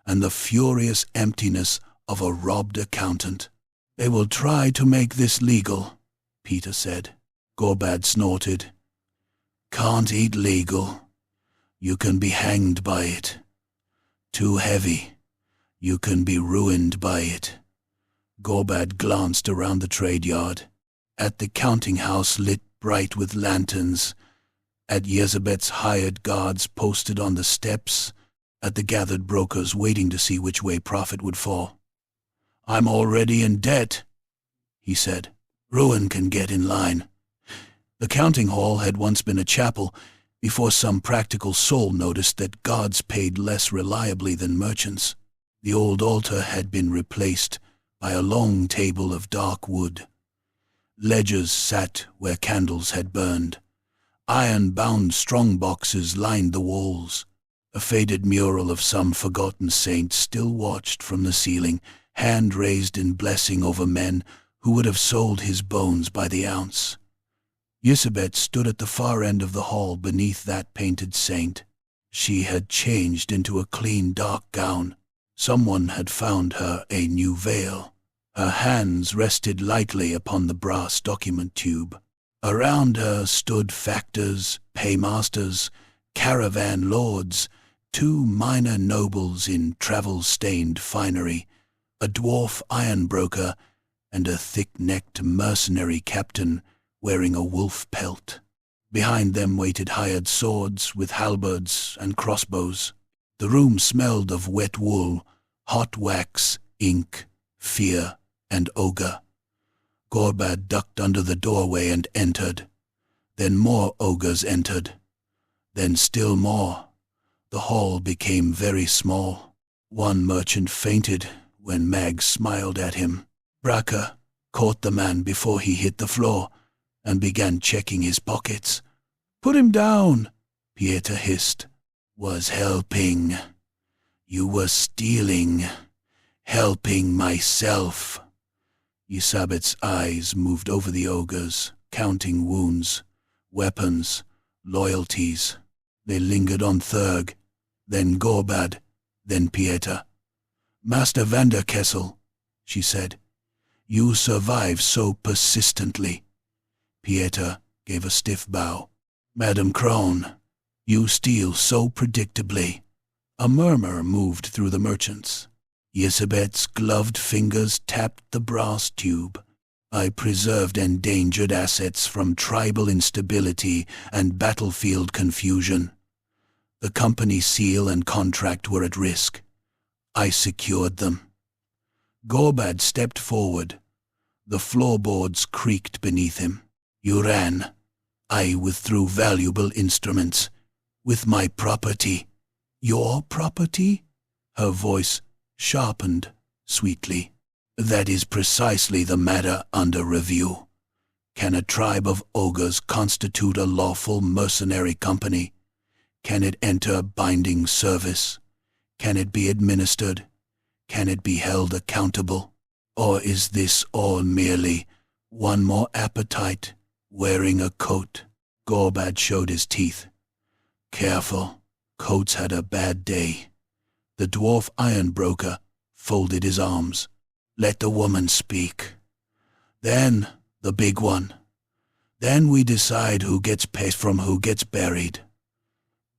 and the furious emptiness of a robbed accountant. "They will try to make this legal," Peter said. Gorbad snorted. "Can't eat legal. You can be hanged by it. Too heavy. You can be ruined by it." Gorbad glanced around the trade yard. At the counting house lit bright with lanterns, at Yezebet's hired guards posted on the steps, at the gathered brokers waiting to see which way profit would fall. "I'm already in debt," he said. "Ruin can get in line." The counting hall had once been a chapel before some practical soul noticed that gods paid less reliably than merchants. The old altar had been replaced by a long table of dark wood. Ledgers sat where candles had burned. Iron-bound strong-boxes lined the walls. A faded mural of some forgotten saint still watched from the ceiling, hand raised in blessing over men who would have sold his bones by the ounce. Yezebet stood at the far end of the hall beneath that painted saint. She had changed into a clean dark gown. Someone had found her a new veil. Her hands rested lightly upon the brass document tube. Around her stood factors, paymasters, caravan lords, 2 minor nobles in travel-stained finery, a dwarf ironbroker, and a thick-necked mercenary captain wearing a wolf pelt. Behind them waited hired swords with halberds and crossbows. The room smelled of wet wool, hot wax, ink, fear, and ogre. Gorbad ducked under the doorway and entered. Then more ogres entered. Then still more. The hall became very small. One merchant fainted when Mag smiled at him. Braca caught the man before he hit the floor and began checking his pockets. "Put him down," Pieter hissed. "Was helping. You were stealing. Helping myself." Yezebet's eyes moved over the ogres, counting wounds, weapons, loyalties. They lingered on Thurg, then Gorbad, then Pieter. "Master Vanderkessel," she said, "you survive so persistently." Pieter gave a stiff bow. "Madam Crone, you steal so predictably." A murmur moved through the merchants. Yezebet's gloved fingers tapped the brass tube. "I preserved endangered assets from tribal instability and battlefield confusion. The company seal and contract were at risk. I secured them." Gorbad stepped forward. The floorboards creaked beneath him. "You ran. I withdrew valuable instruments. With my property." "Your property?" Her voice sharpened sweetly. "That is precisely the matter under review. Can a tribe of ogres constitute a lawful mercenary company? Can it enter binding service? Can it be administered? Can it be held accountable? Or is this all merely one more appetite wearing a coat?" Gorbad showed his teeth. "Careful, Coates had a bad day." The dwarf ironbroker folded his arms. "Let the woman speak. Then the big one. Then we decide who gets paid from who gets buried."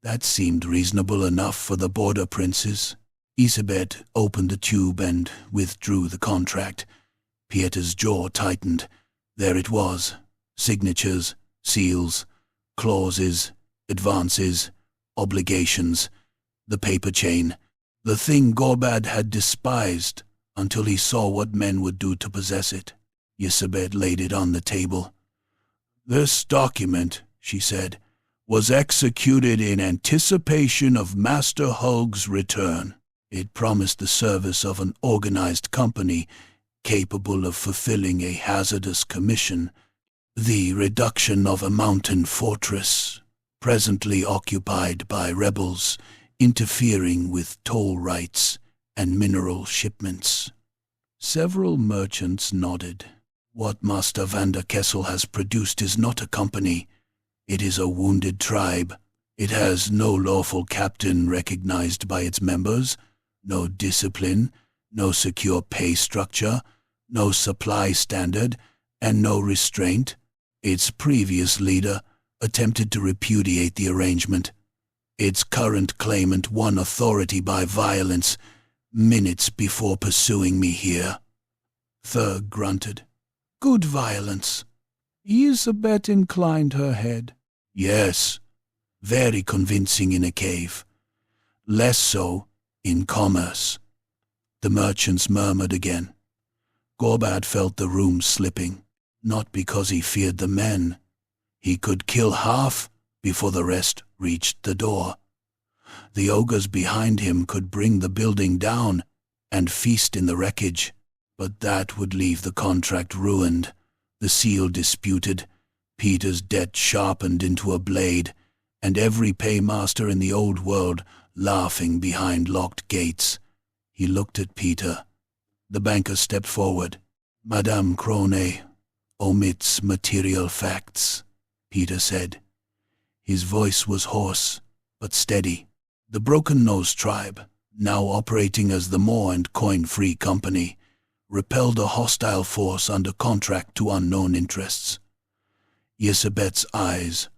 That seemed reasonable enough for the border princes. Yezebet opened the tube and withdrew the contract. Pieter's jaw tightened. There it was. Signatures, seals, clauses, advances, obligations, the paper chain, the thing Gorbad had despised until he saw what men would do to possess it. Yezebet laid it on the table. "This document," she said, "was executed in anticipation of Master Hulg's return. It promised the service of an organized company capable of fulfilling a hazardous commission, the reduction of a mountain fortress, presently occupied by rebels interfering with toll rights and mineral shipments." Several merchants nodded. "What Master Vanderkessel has produced is not a company. It is a wounded tribe. It has no lawful captain recognized by its members, no discipline, no secure pay structure, no supply standard, and no restraint. Its previous leader attempted to repudiate the arrangement. Its current claimant won authority by violence minutes before pursuing me here." Thurg grunted. "Good violence. Elizabeth inclined her head. Yes, very convincing in a cave. Less so in commerce. The merchants murmured again. Gorbad felt the room slipping, not because he feared the men. He could kill half before the rest reached the door. The ogres behind him could bring the building down and feast in the wreckage, but that would leave the contract ruined, the seal disputed, Peter's debt sharpened into a blade, and every paymaster in the old world laughing behind locked gates. He looked at Peter. The banker stepped forward. Madame Crone omits material facts, Peter said. His voice was hoarse, but steady. The Broken Nose tribe, now operating as the Moor and Coin-Free Company, repelled a hostile force under contract to unknown interests. Elizabeth's eyes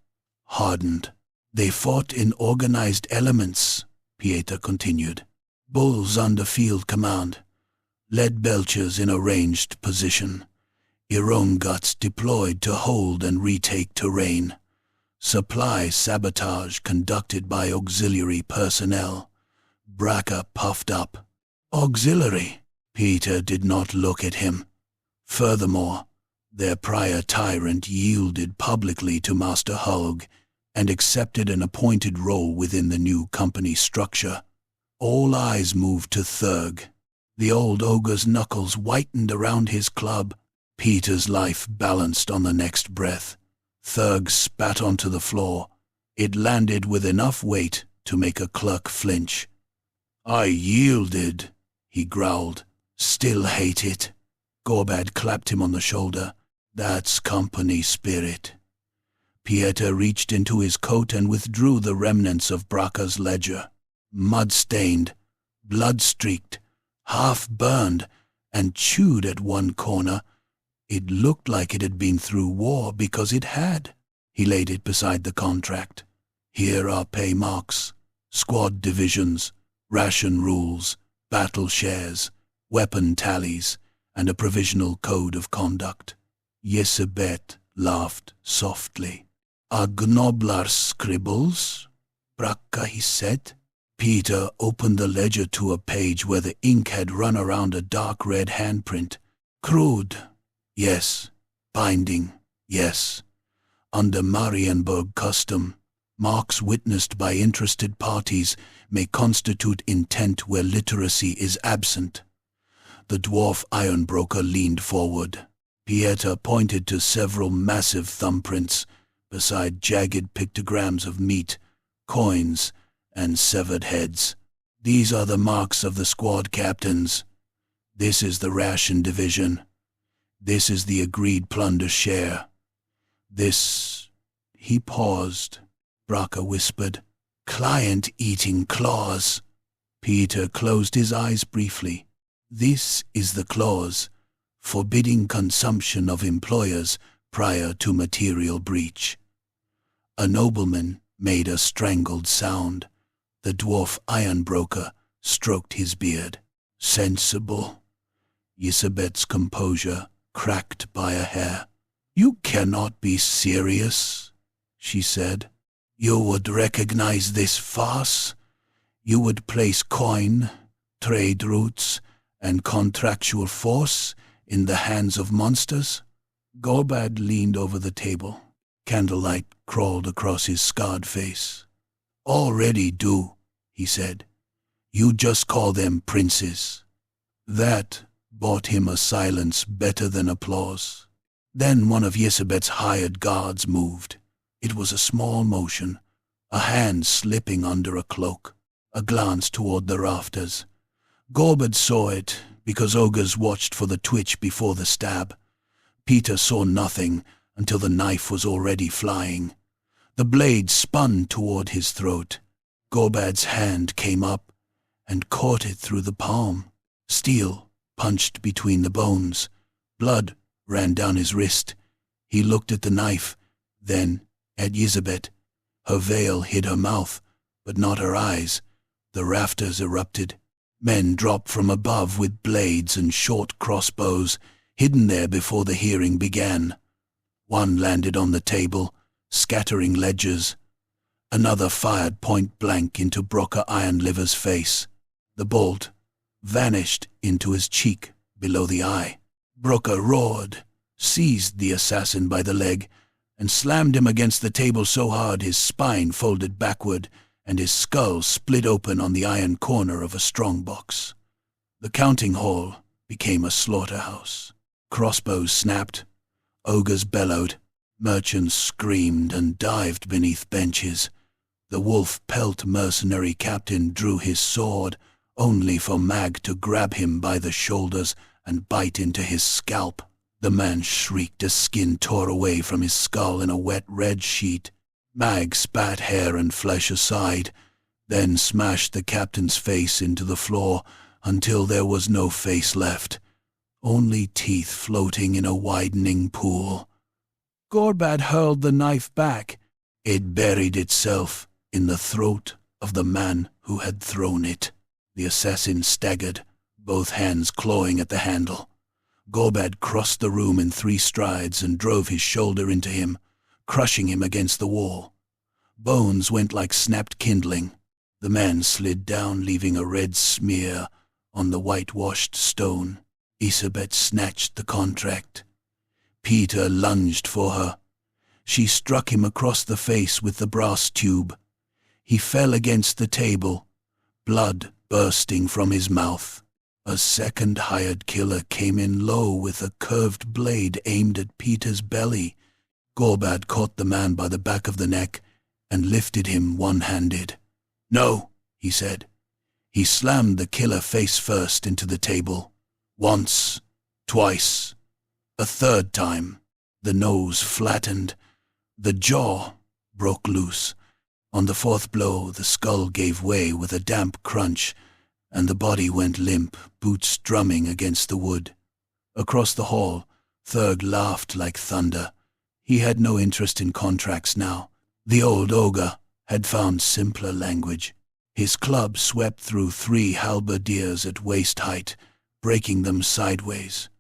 hardened. They fought in organized elements, Pieter continued. Bulls under field command, lead belchers in a ranged position, Ironguts deployed to hold and retake terrain, supply sabotage conducted by auxiliary personnel. Braca puffed up. Auxiliary? Peter did not look at him. Furthermore, their prior tyrant yielded publicly to Master Hulg and accepted an appointed role within the new company structure. All eyes moved to Thurg. The old ogre's knuckles whitened around his club. Peter's life balanced on the next breath. Thurg spat onto the floor. It landed with enough weight to make a clerk flinch. I yielded, he growled. Still hate it. Gorbad clapped him on the shoulder. That's company spirit. Pieter reached into his coat and withdrew the remnants of Braca's ledger. Mud-stained, blood-streaked, half-burned, and chewed at one corner. It looked like it had been through war because it had. He laid it beside the contract. Here are pay marks, squad divisions, ration rules, battle shares, weapon tallies, and a provisional code of conduct. Elizabeth laughed softly. A gnoblar's scribbles? Braca, he said. Peter opened the ledger to a page where the ink had run around a dark red handprint. Crude, yes. Binding, yes. Under Marienburg custom, marks witnessed by interested parties may constitute intent where literacy is absent. The dwarf ironbroker leaned forward. Pieter pointed to several massive thumbprints, beside jagged pictograms of meat, coins, and severed heads. These are the marks of the squad captains. This is the ration division. This is the agreed plunder share. This... He paused. Braca whispered, client-eating clause. Peter closed his eyes briefly. This is the clause, forbidding consumption of employers prior to material breach. A nobleman made a strangled sound. The dwarf ironbroker stroked his beard. Sensible. Elizabeth's composure cracked by a hair. You cannot be serious, she said. You would recognize this farce? You would place coin, trade routes, and contractual force in the hands of monsters? Gorbad leaned over the table. Candlelight crawled across his scarred face. Already do, he said. You just call them princes. That bought him a silence better than applause. Then one of Elizabeth's hired guards moved. It was a small motion, a hand slipping under a cloak, a glance toward the rafters. Gorbad saw it because ogres watched for the twitch before the stab. Peter saw nothing until the knife was already flying. The blade spun toward his throat. Gorbad's hand came up and caught it through the palm. Steel punched between the bones. Blood ran down his wrist. He looked at the knife, then at Elizabeth. Her veil hid her mouth, but not her eyes. The rafters erupted. Men dropped from above with blades and short crossbows, hidden there before the hearing began. One landed on the table, scattering ledgers. Another fired point blank into Brocker Ironliver's face. The bolt vanished into his cheek below the eye. Brocker roared, seized the assassin by the leg, and slammed him against the table so hard his spine folded backward and his skull split open on the iron corner of a strongbox. The counting hall became a slaughterhouse. Crossbows snapped, ogres bellowed, merchants screamed and dived beneath benches. The wolf-pelt mercenary captain drew his sword, only for Mag to grab him by the shoulders and bite into his scalp. The man shrieked as skin tore away from his skull in a wet red sheet. Mag spat hair and flesh aside, then smashed the captain's face into the floor until there was no face left, only teeth floating in a widening pool. Gorbad hurled the knife back. It buried itself in the throat of the man who had thrown it. The assassin staggered, both hands clawing at the handle. Gorbad crossed the room in 3 strides and drove his shoulder into him, crushing him against the wall. Bones went like snapped kindling. The man slid down, leaving a red smear on the whitewashed stone. Isabet snatched the contract. Peter lunged for her. She struck him across the face with the brass tube. He fell against the table, blood bursting from his mouth. A second hired killer came in low with a curved blade aimed at Peter's belly. Gorbad caught the man by the back of the neck and lifted him one-handed. "No," he said. He slammed the killer face first into the table. Once, twice, a third time. The nose flattened. The jaw broke loose. On the 4th blow, the skull gave way with a damp crunch, and the body went limp, boots drumming against the wood. Across the hall, Thurg laughed like thunder. He had no interest in contracts now. The old ogre had found simpler language. His club swept through 3 halberdiers at waist height, breaking them sideways.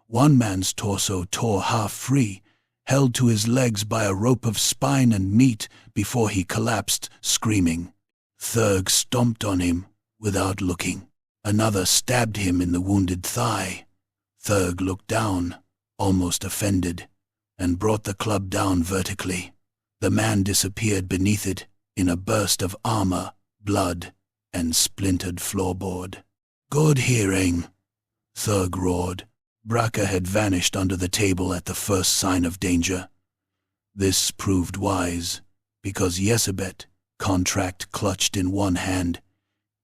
One man's torso tore half free, held to his legs by a rope of spine and meat before he collapsed, screaming. Thurg stomped on him without looking. Another stabbed him in the wounded thigh. Thurg looked down, almost offended, and brought the club down vertically. The man disappeared beneath it in a burst of armor, blood, and splintered floorboard. "Good hearing," Thurg roared. Braca had vanished under the table at the first sign of danger. This proved wise, because Yesabet, contract clutched in one hand,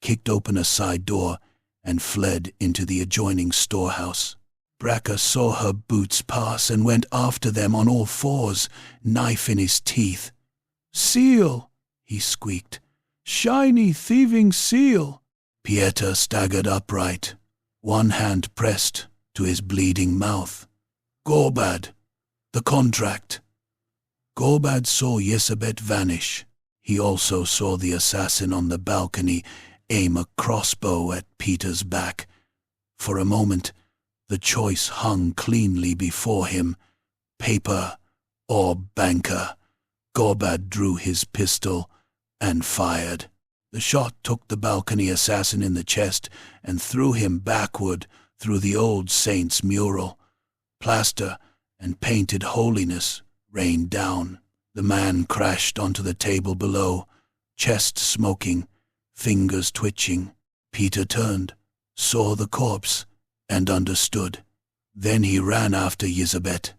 kicked open a side door and fled into the adjoining storehouse. Braca saw her boots pass and went after them on all fours, knife in his teeth. "Seal!" he squeaked. "Shiny, thieving seal!" Pieter staggered upright, one hand pressed to his bleeding mouth. "Gorbad! The contract!" Gorbad saw Yesabet vanish. He also saw the assassin on the balcony aim a crossbow at Peter's back. For a moment, the choice hung cleanly before him. Paper or banker. Gorbad drew his pistol and fired. The shot took the balcony assassin in the chest and threw him backward through the old saint's mural. Plaster and painted holiness rained down. The man crashed onto the table below, chest smoking, fingers twitching. Peter turned, saw the corpse, and understood. Then he ran after Yesabet.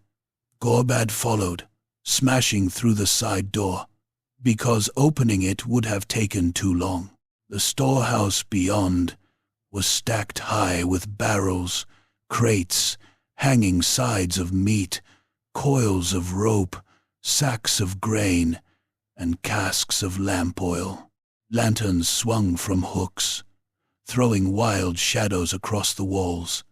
Gorbad followed, smashing through the side door, because opening it would have taken too long. The storehouse beyond was stacked high with barrels, crates, hanging sides of meat, coils of rope, sacks of grain, and casks of lamp oil. Lanterns swung from hooks, throwing wild shadows across the walls.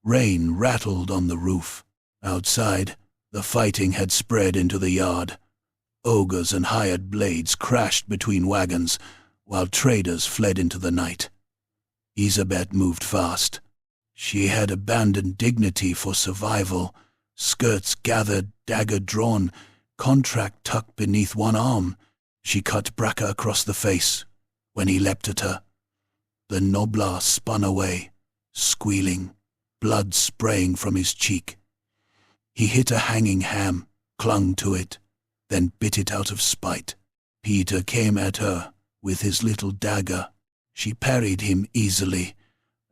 Rain rattled on the roof. Outside, the fighting had spread into the yard. Ogres and hired blades crashed between wagons, while traders fled into the night. Isabet moved fast. She had abandoned dignity for survival, skirts gathered, dagger drawn, contract tucked beneath one arm. She cut Braca across the face when he leapt at her. The noblar spun away, squealing, blood spraying from his cheek. He hit a hanging ham, clung to it, then bit it out of spite. Peter came at her with his little dagger. She parried him easily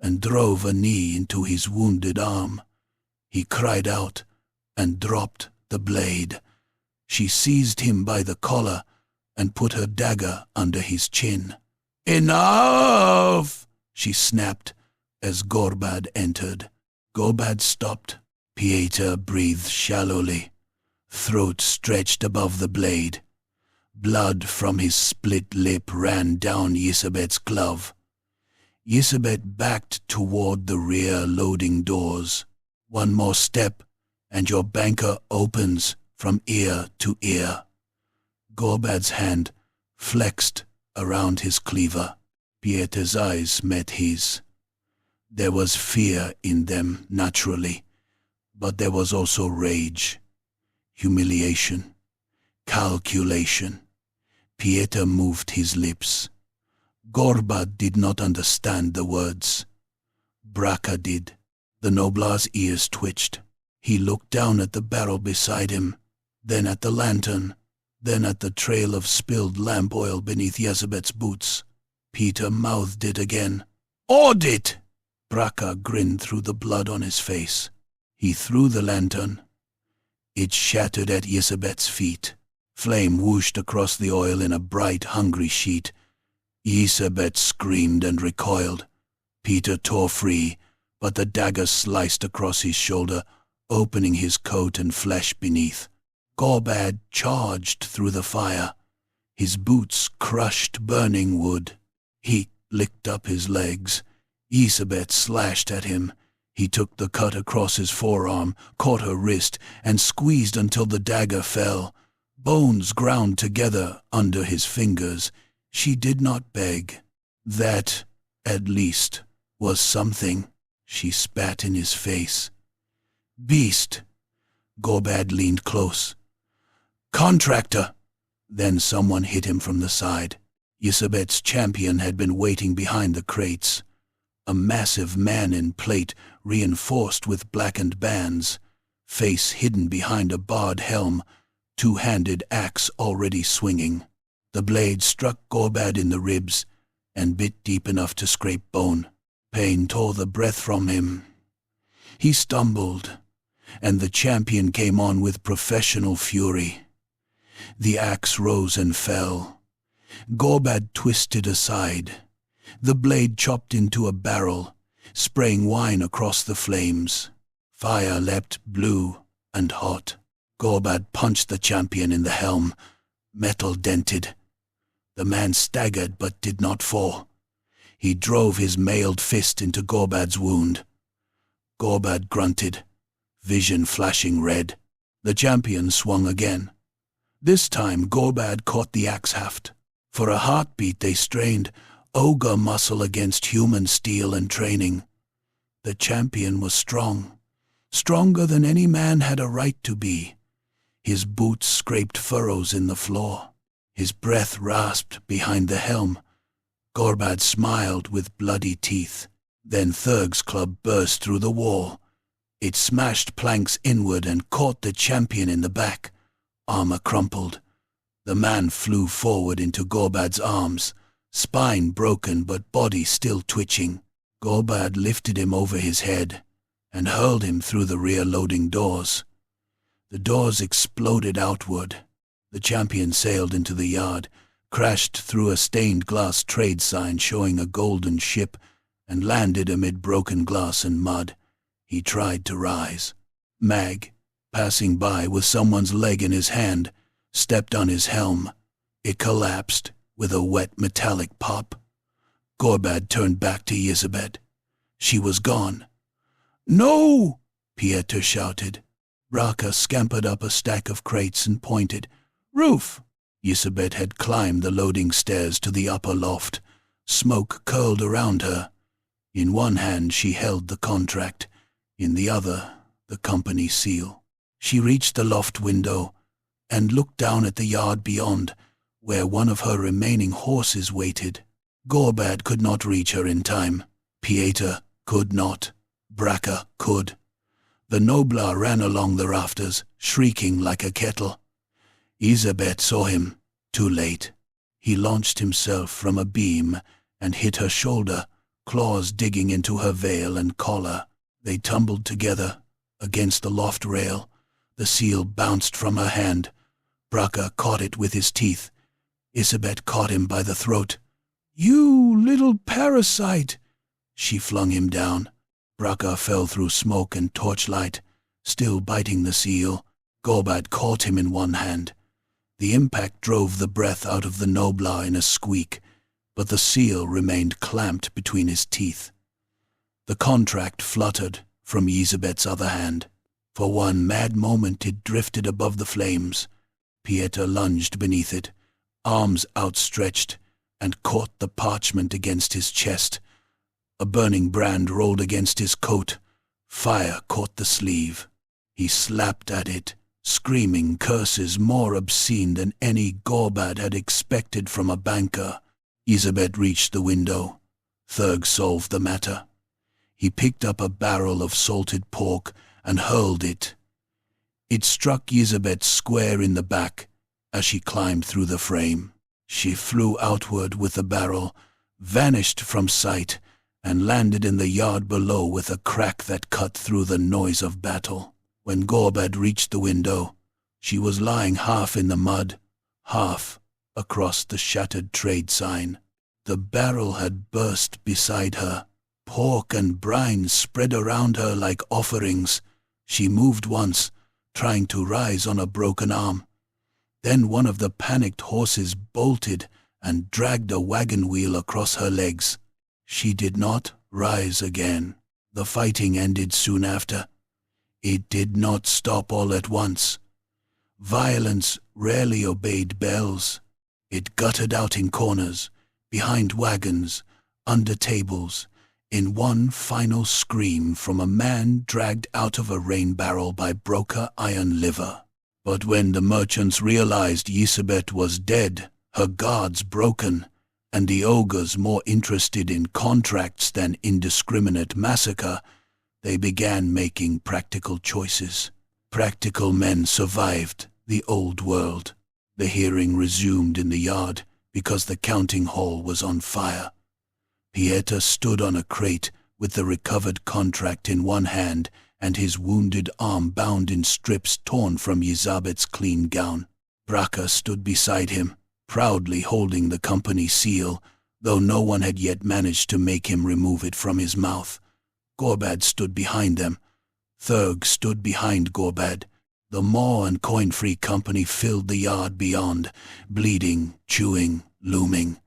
and drove a knee into his wounded arm. He cried out and dropped the blade. She seized him by the collar and put her dagger under his chin. "Enough!" she snapped as Gorbad entered. Gorbad stopped. Pieter breathed shallowly, throat stretched above the blade. Blood from his split lip ran down Yisabet's glove. Yisabet backed toward the rear loading doors. "One more step, and your banker opens from ear to ear." Gorbad's hand flexed around his cleaver. Pieter's eyes met his. There was fear in them, naturally, but there was also rage, humiliation, calculation. Pieter moved his lips. Gorbad did not understand the words. Braca did. The noblar's ears twitched. He looked down at the barrel beside him, then at the lantern, then at the trail of spilled lamp oil beneath Yezebet's boots. Peter mouthed it again. "Audit!" Braca grinned through the blood on his face. He threw the lantern. It shattered at Yezebet's feet. Flame whooshed across the oil in a bright, hungry sheet. Yezebet screamed and recoiled. Peter tore free, but the dagger sliced across his shoulder, opening his coat and flesh beneath. Gorbad charged through the fire. His boots crushed burning wood. Heat licked up his legs. Yezebet slashed at him. He took the cut across his forearm, caught her wrist, and squeezed until the dagger fell. Bones ground together under his fingers. She did not beg. That, at least, was something. She spat in his face. "Beast!" Gorbad leaned close. "Contractor!" Then someone hit him from the side. Yezebet's champion had been waiting behind the crates. A massive man in plate, reinforced with blackened bands, face hidden behind a barred helm, two-handed axe already swinging. The blade struck Gorbad in the ribs and bit deep enough to scrape bone. Pain tore the breath from him. He stumbled, and the champion came on with professional fury. The axe rose and fell. Gorbad twisted aside. The blade chopped into a barrel, spraying wine across the flames. Fire leapt blue and hot. Gorbad punched the champion in the helm. Metal dented. The man staggered but did not fall. He drove his mailed fist into Gorbad's wound. Gorbad grunted, vision flashing red. The champion swung again. This time Gorbad caught the axe haft. For a heartbeat they strained, ogre muscle against human steel and training. The champion was strong, stronger than any man had a right to be. His boots scraped furrows in the floor. His breath rasped behind the helm. Gorbad smiled with bloody teeth. Then Thurg's club burst through the wall. It smashed planks inward and caught the champion in the back. Armor crumpled. The man flew forward into Gorbad's arms, spine broken but body still twitching. Gorbad lifted him over his head and hurled him through the rear loading doors. The doors exploded outward. The champion sailed into the yard, crashed through a stained glass trade sign showing a golden ship, and landed amid broken glass and mud. He tried to rise. Mag, passing by with someone's leg in his hand, stepped on his helm. It collapsed with a wet metallic pop. Gorbad turned back to Yezebet. She was gone. "No!" Pieter shouted. Braca scampered up a stack of crates and pointed. "Roof!" Yezebet had climbed the loading stairs to the upper loft. Smoke curled around her. In one hand she held the contract, in the other the company seal. She reached the loft window and looked down at the yard beyond, where one of her remaining horses waited. Gorbad could not reach her in time. Pieter could not. Braca could. The nobler ran along the rafters, shrieking like a kettle. Isabet saw him, too late. He launched himself from a beam and hit her shoulder, claws digging into her veil and collar. They tumbled together against the loft rail. The seal bounced from her hand. Braca caught it with his teeth. Isabet caught him by the throat. "You little parasite!" She flung him down. Braca fell through smoke and torchlight, still biting the seal. Gorbad caught him in one hand. The impact drove the breath out of the noblar in a squeak, but the seal remained clamped between his teeth. The contract fluttered from Isabet's other hand. For one mad moment it drifted above the flames. Pieter lunged beneath it, arms outstretched, and caught the parchment against his chest. A burning brand rolled against his coat. Fire caught the sleeve. He slapped at it, screaming curses more obscene than any Gorbad had expected from a banker. Isabet reached the window. Thurg solved the matter. He picked up a barrel of salted pork and hurled it. It struck Isabet square in the back as she climbed through the frame. She flew outward with the barrel, vanished from sight, and landed in the yard below with a crack that cut through the noise of battle. When Gorbad reached the window, she was lying half in the mud, half across the shattered trade sign. The barrel had burst beside her. Pork and brine spread around her like offerings. She moved once, trying to rise on a broken arm. Then one of the panicked horses bolted and dragged a wagon wheel across her legs. She did not rise again. The fighting ended soon after. It did not stop all at once. Violence rarely obeyed bells. It guttered out in corners, behind wagons, under tables, in one final scream from a man dragged out of a rain barrel by broker iron liver. But when the merchants realized Isabet was dead, her guards broken, and the ogres more interested in contracts than indiscriminate massacre, they began making practical choices. Practical men survived the old world. The hearing resumed in the yard because the counting hall was on fire. Pieter stood on a crate with the recovered contract in one hand and his wounded arm bound in strips torn from Isabet's clean gown. Braca stood beside him, proudly holding the company seal, though no one had yet managed to make him remove it from his mouth. Gorbad stood behind them. Thurg stood behind Gorbad. The maw and coin-free company filled the yard beyond, bleeding, chewing, looming.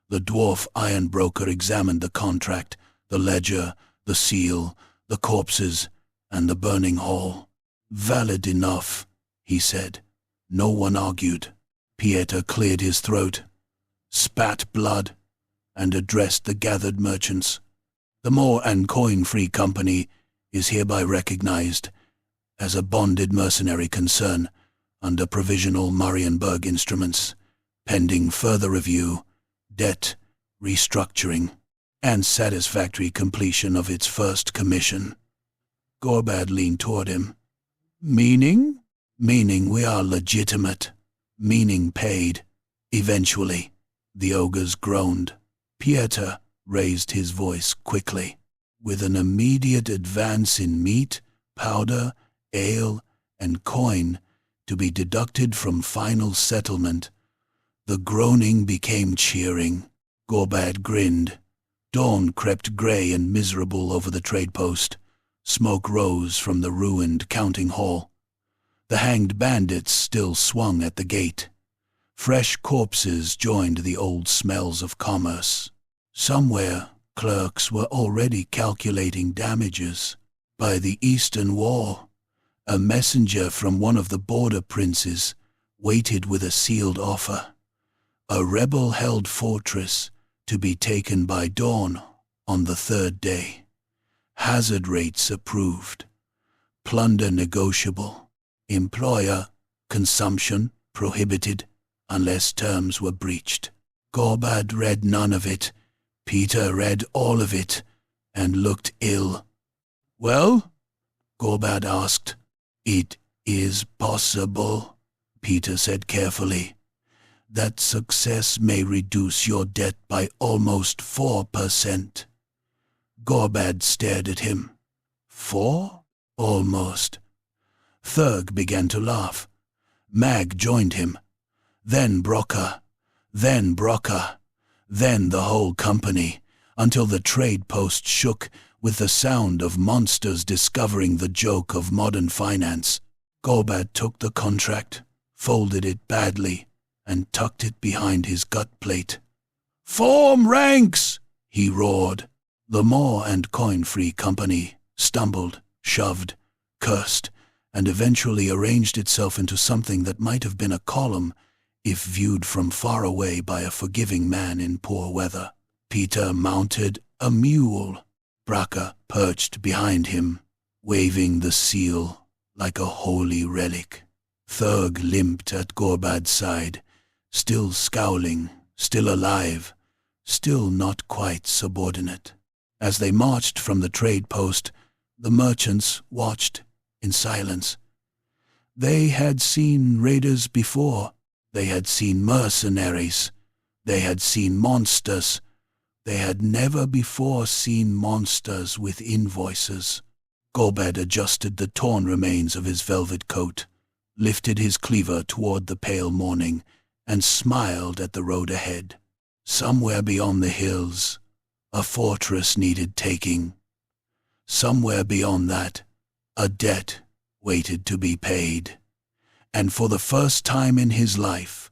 The dwarf iron broker examined the contract, the ledger, the seal, the corpses, and the burning hall. "Valid enough," he said. No one argued. Pieter cleared his throat, spat blood, and addressed the gathered merchants. "The Maw and Coin-Free Company is hereby recognized as a bonded mercenary concern under provisional Marienburg instruments, pending further review, debt, restructuring, and satisfactory completion of its first commission." Gorbad leaned toward him. "Meaning?" "Meaning we are legitimate. Meaning paid. Eventually." The ogres groaned. Pieter raised his voice quickly. "With an immediate advance in meat, powder, ale, and coin to be deducted from final settlement." The groaning became cheering. Gorbad grinned. Dawn crept grey and miserable over the trade post. Smoke rose from the ruined counting hall. The hanged bandits still swung at the gate. Fresh corpses joined the old smells of commerce. Somewhere, clerks were already calculating damages. By the Eastern War, a messenger from one of the border princes waited with a sealed offer. A rebel-held fortress to be taken by dawn on the third day. Hazard rates approved. Plunder negotiable. Employer, consumption prohibited unless terms were breached. Gorbad read none of it. Peter read all of it and looked ill. "Well?" Gorbad asked. "It is possible," Peter said carefully, "that success may reduce your debt by almost 4%. Gorbad stared at him. 4? Almost. Thurg began to laugh. Mag joined him. Then Brocker. Then Brocker. Then the whole company, until the trade post shook with the sound of monsters discovering the joke of modern finance. Gorbad took the contract, folded it badly, and tucked it behind his gut plate. "Form ranks!" he roared. The More and Coin-Free Company stumbled, shoved, cursed, and eventually arranged itself into something that might have been a column if viewed from far away by a forgiving man in poor weather. Peter mounted a mule. Braca perched behind him, waving the seal like a holy relic. Thurg limped at Gorbad's side, still scowling, still alive, still not quite subordinate. As they marched from the trade post, the merchants watched in silence. They had seen raiders before. They had seen mercenaries. They had seen monsters. They had never before seen monsters with invoices. Gorbad adjusted the torn remains of his velvet coat, lifted his cleaver toward the pale morning, and smiled at the road ahead. Somewhere beyond the hills, a fortress needed taking. Somewhere beyond that, a debt waited to be paid. And for the first time in his life,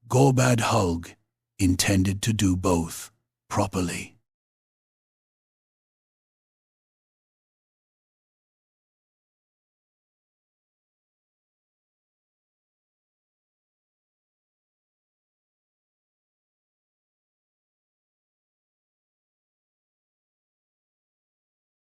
Gorbad Hulg intended to do both properly.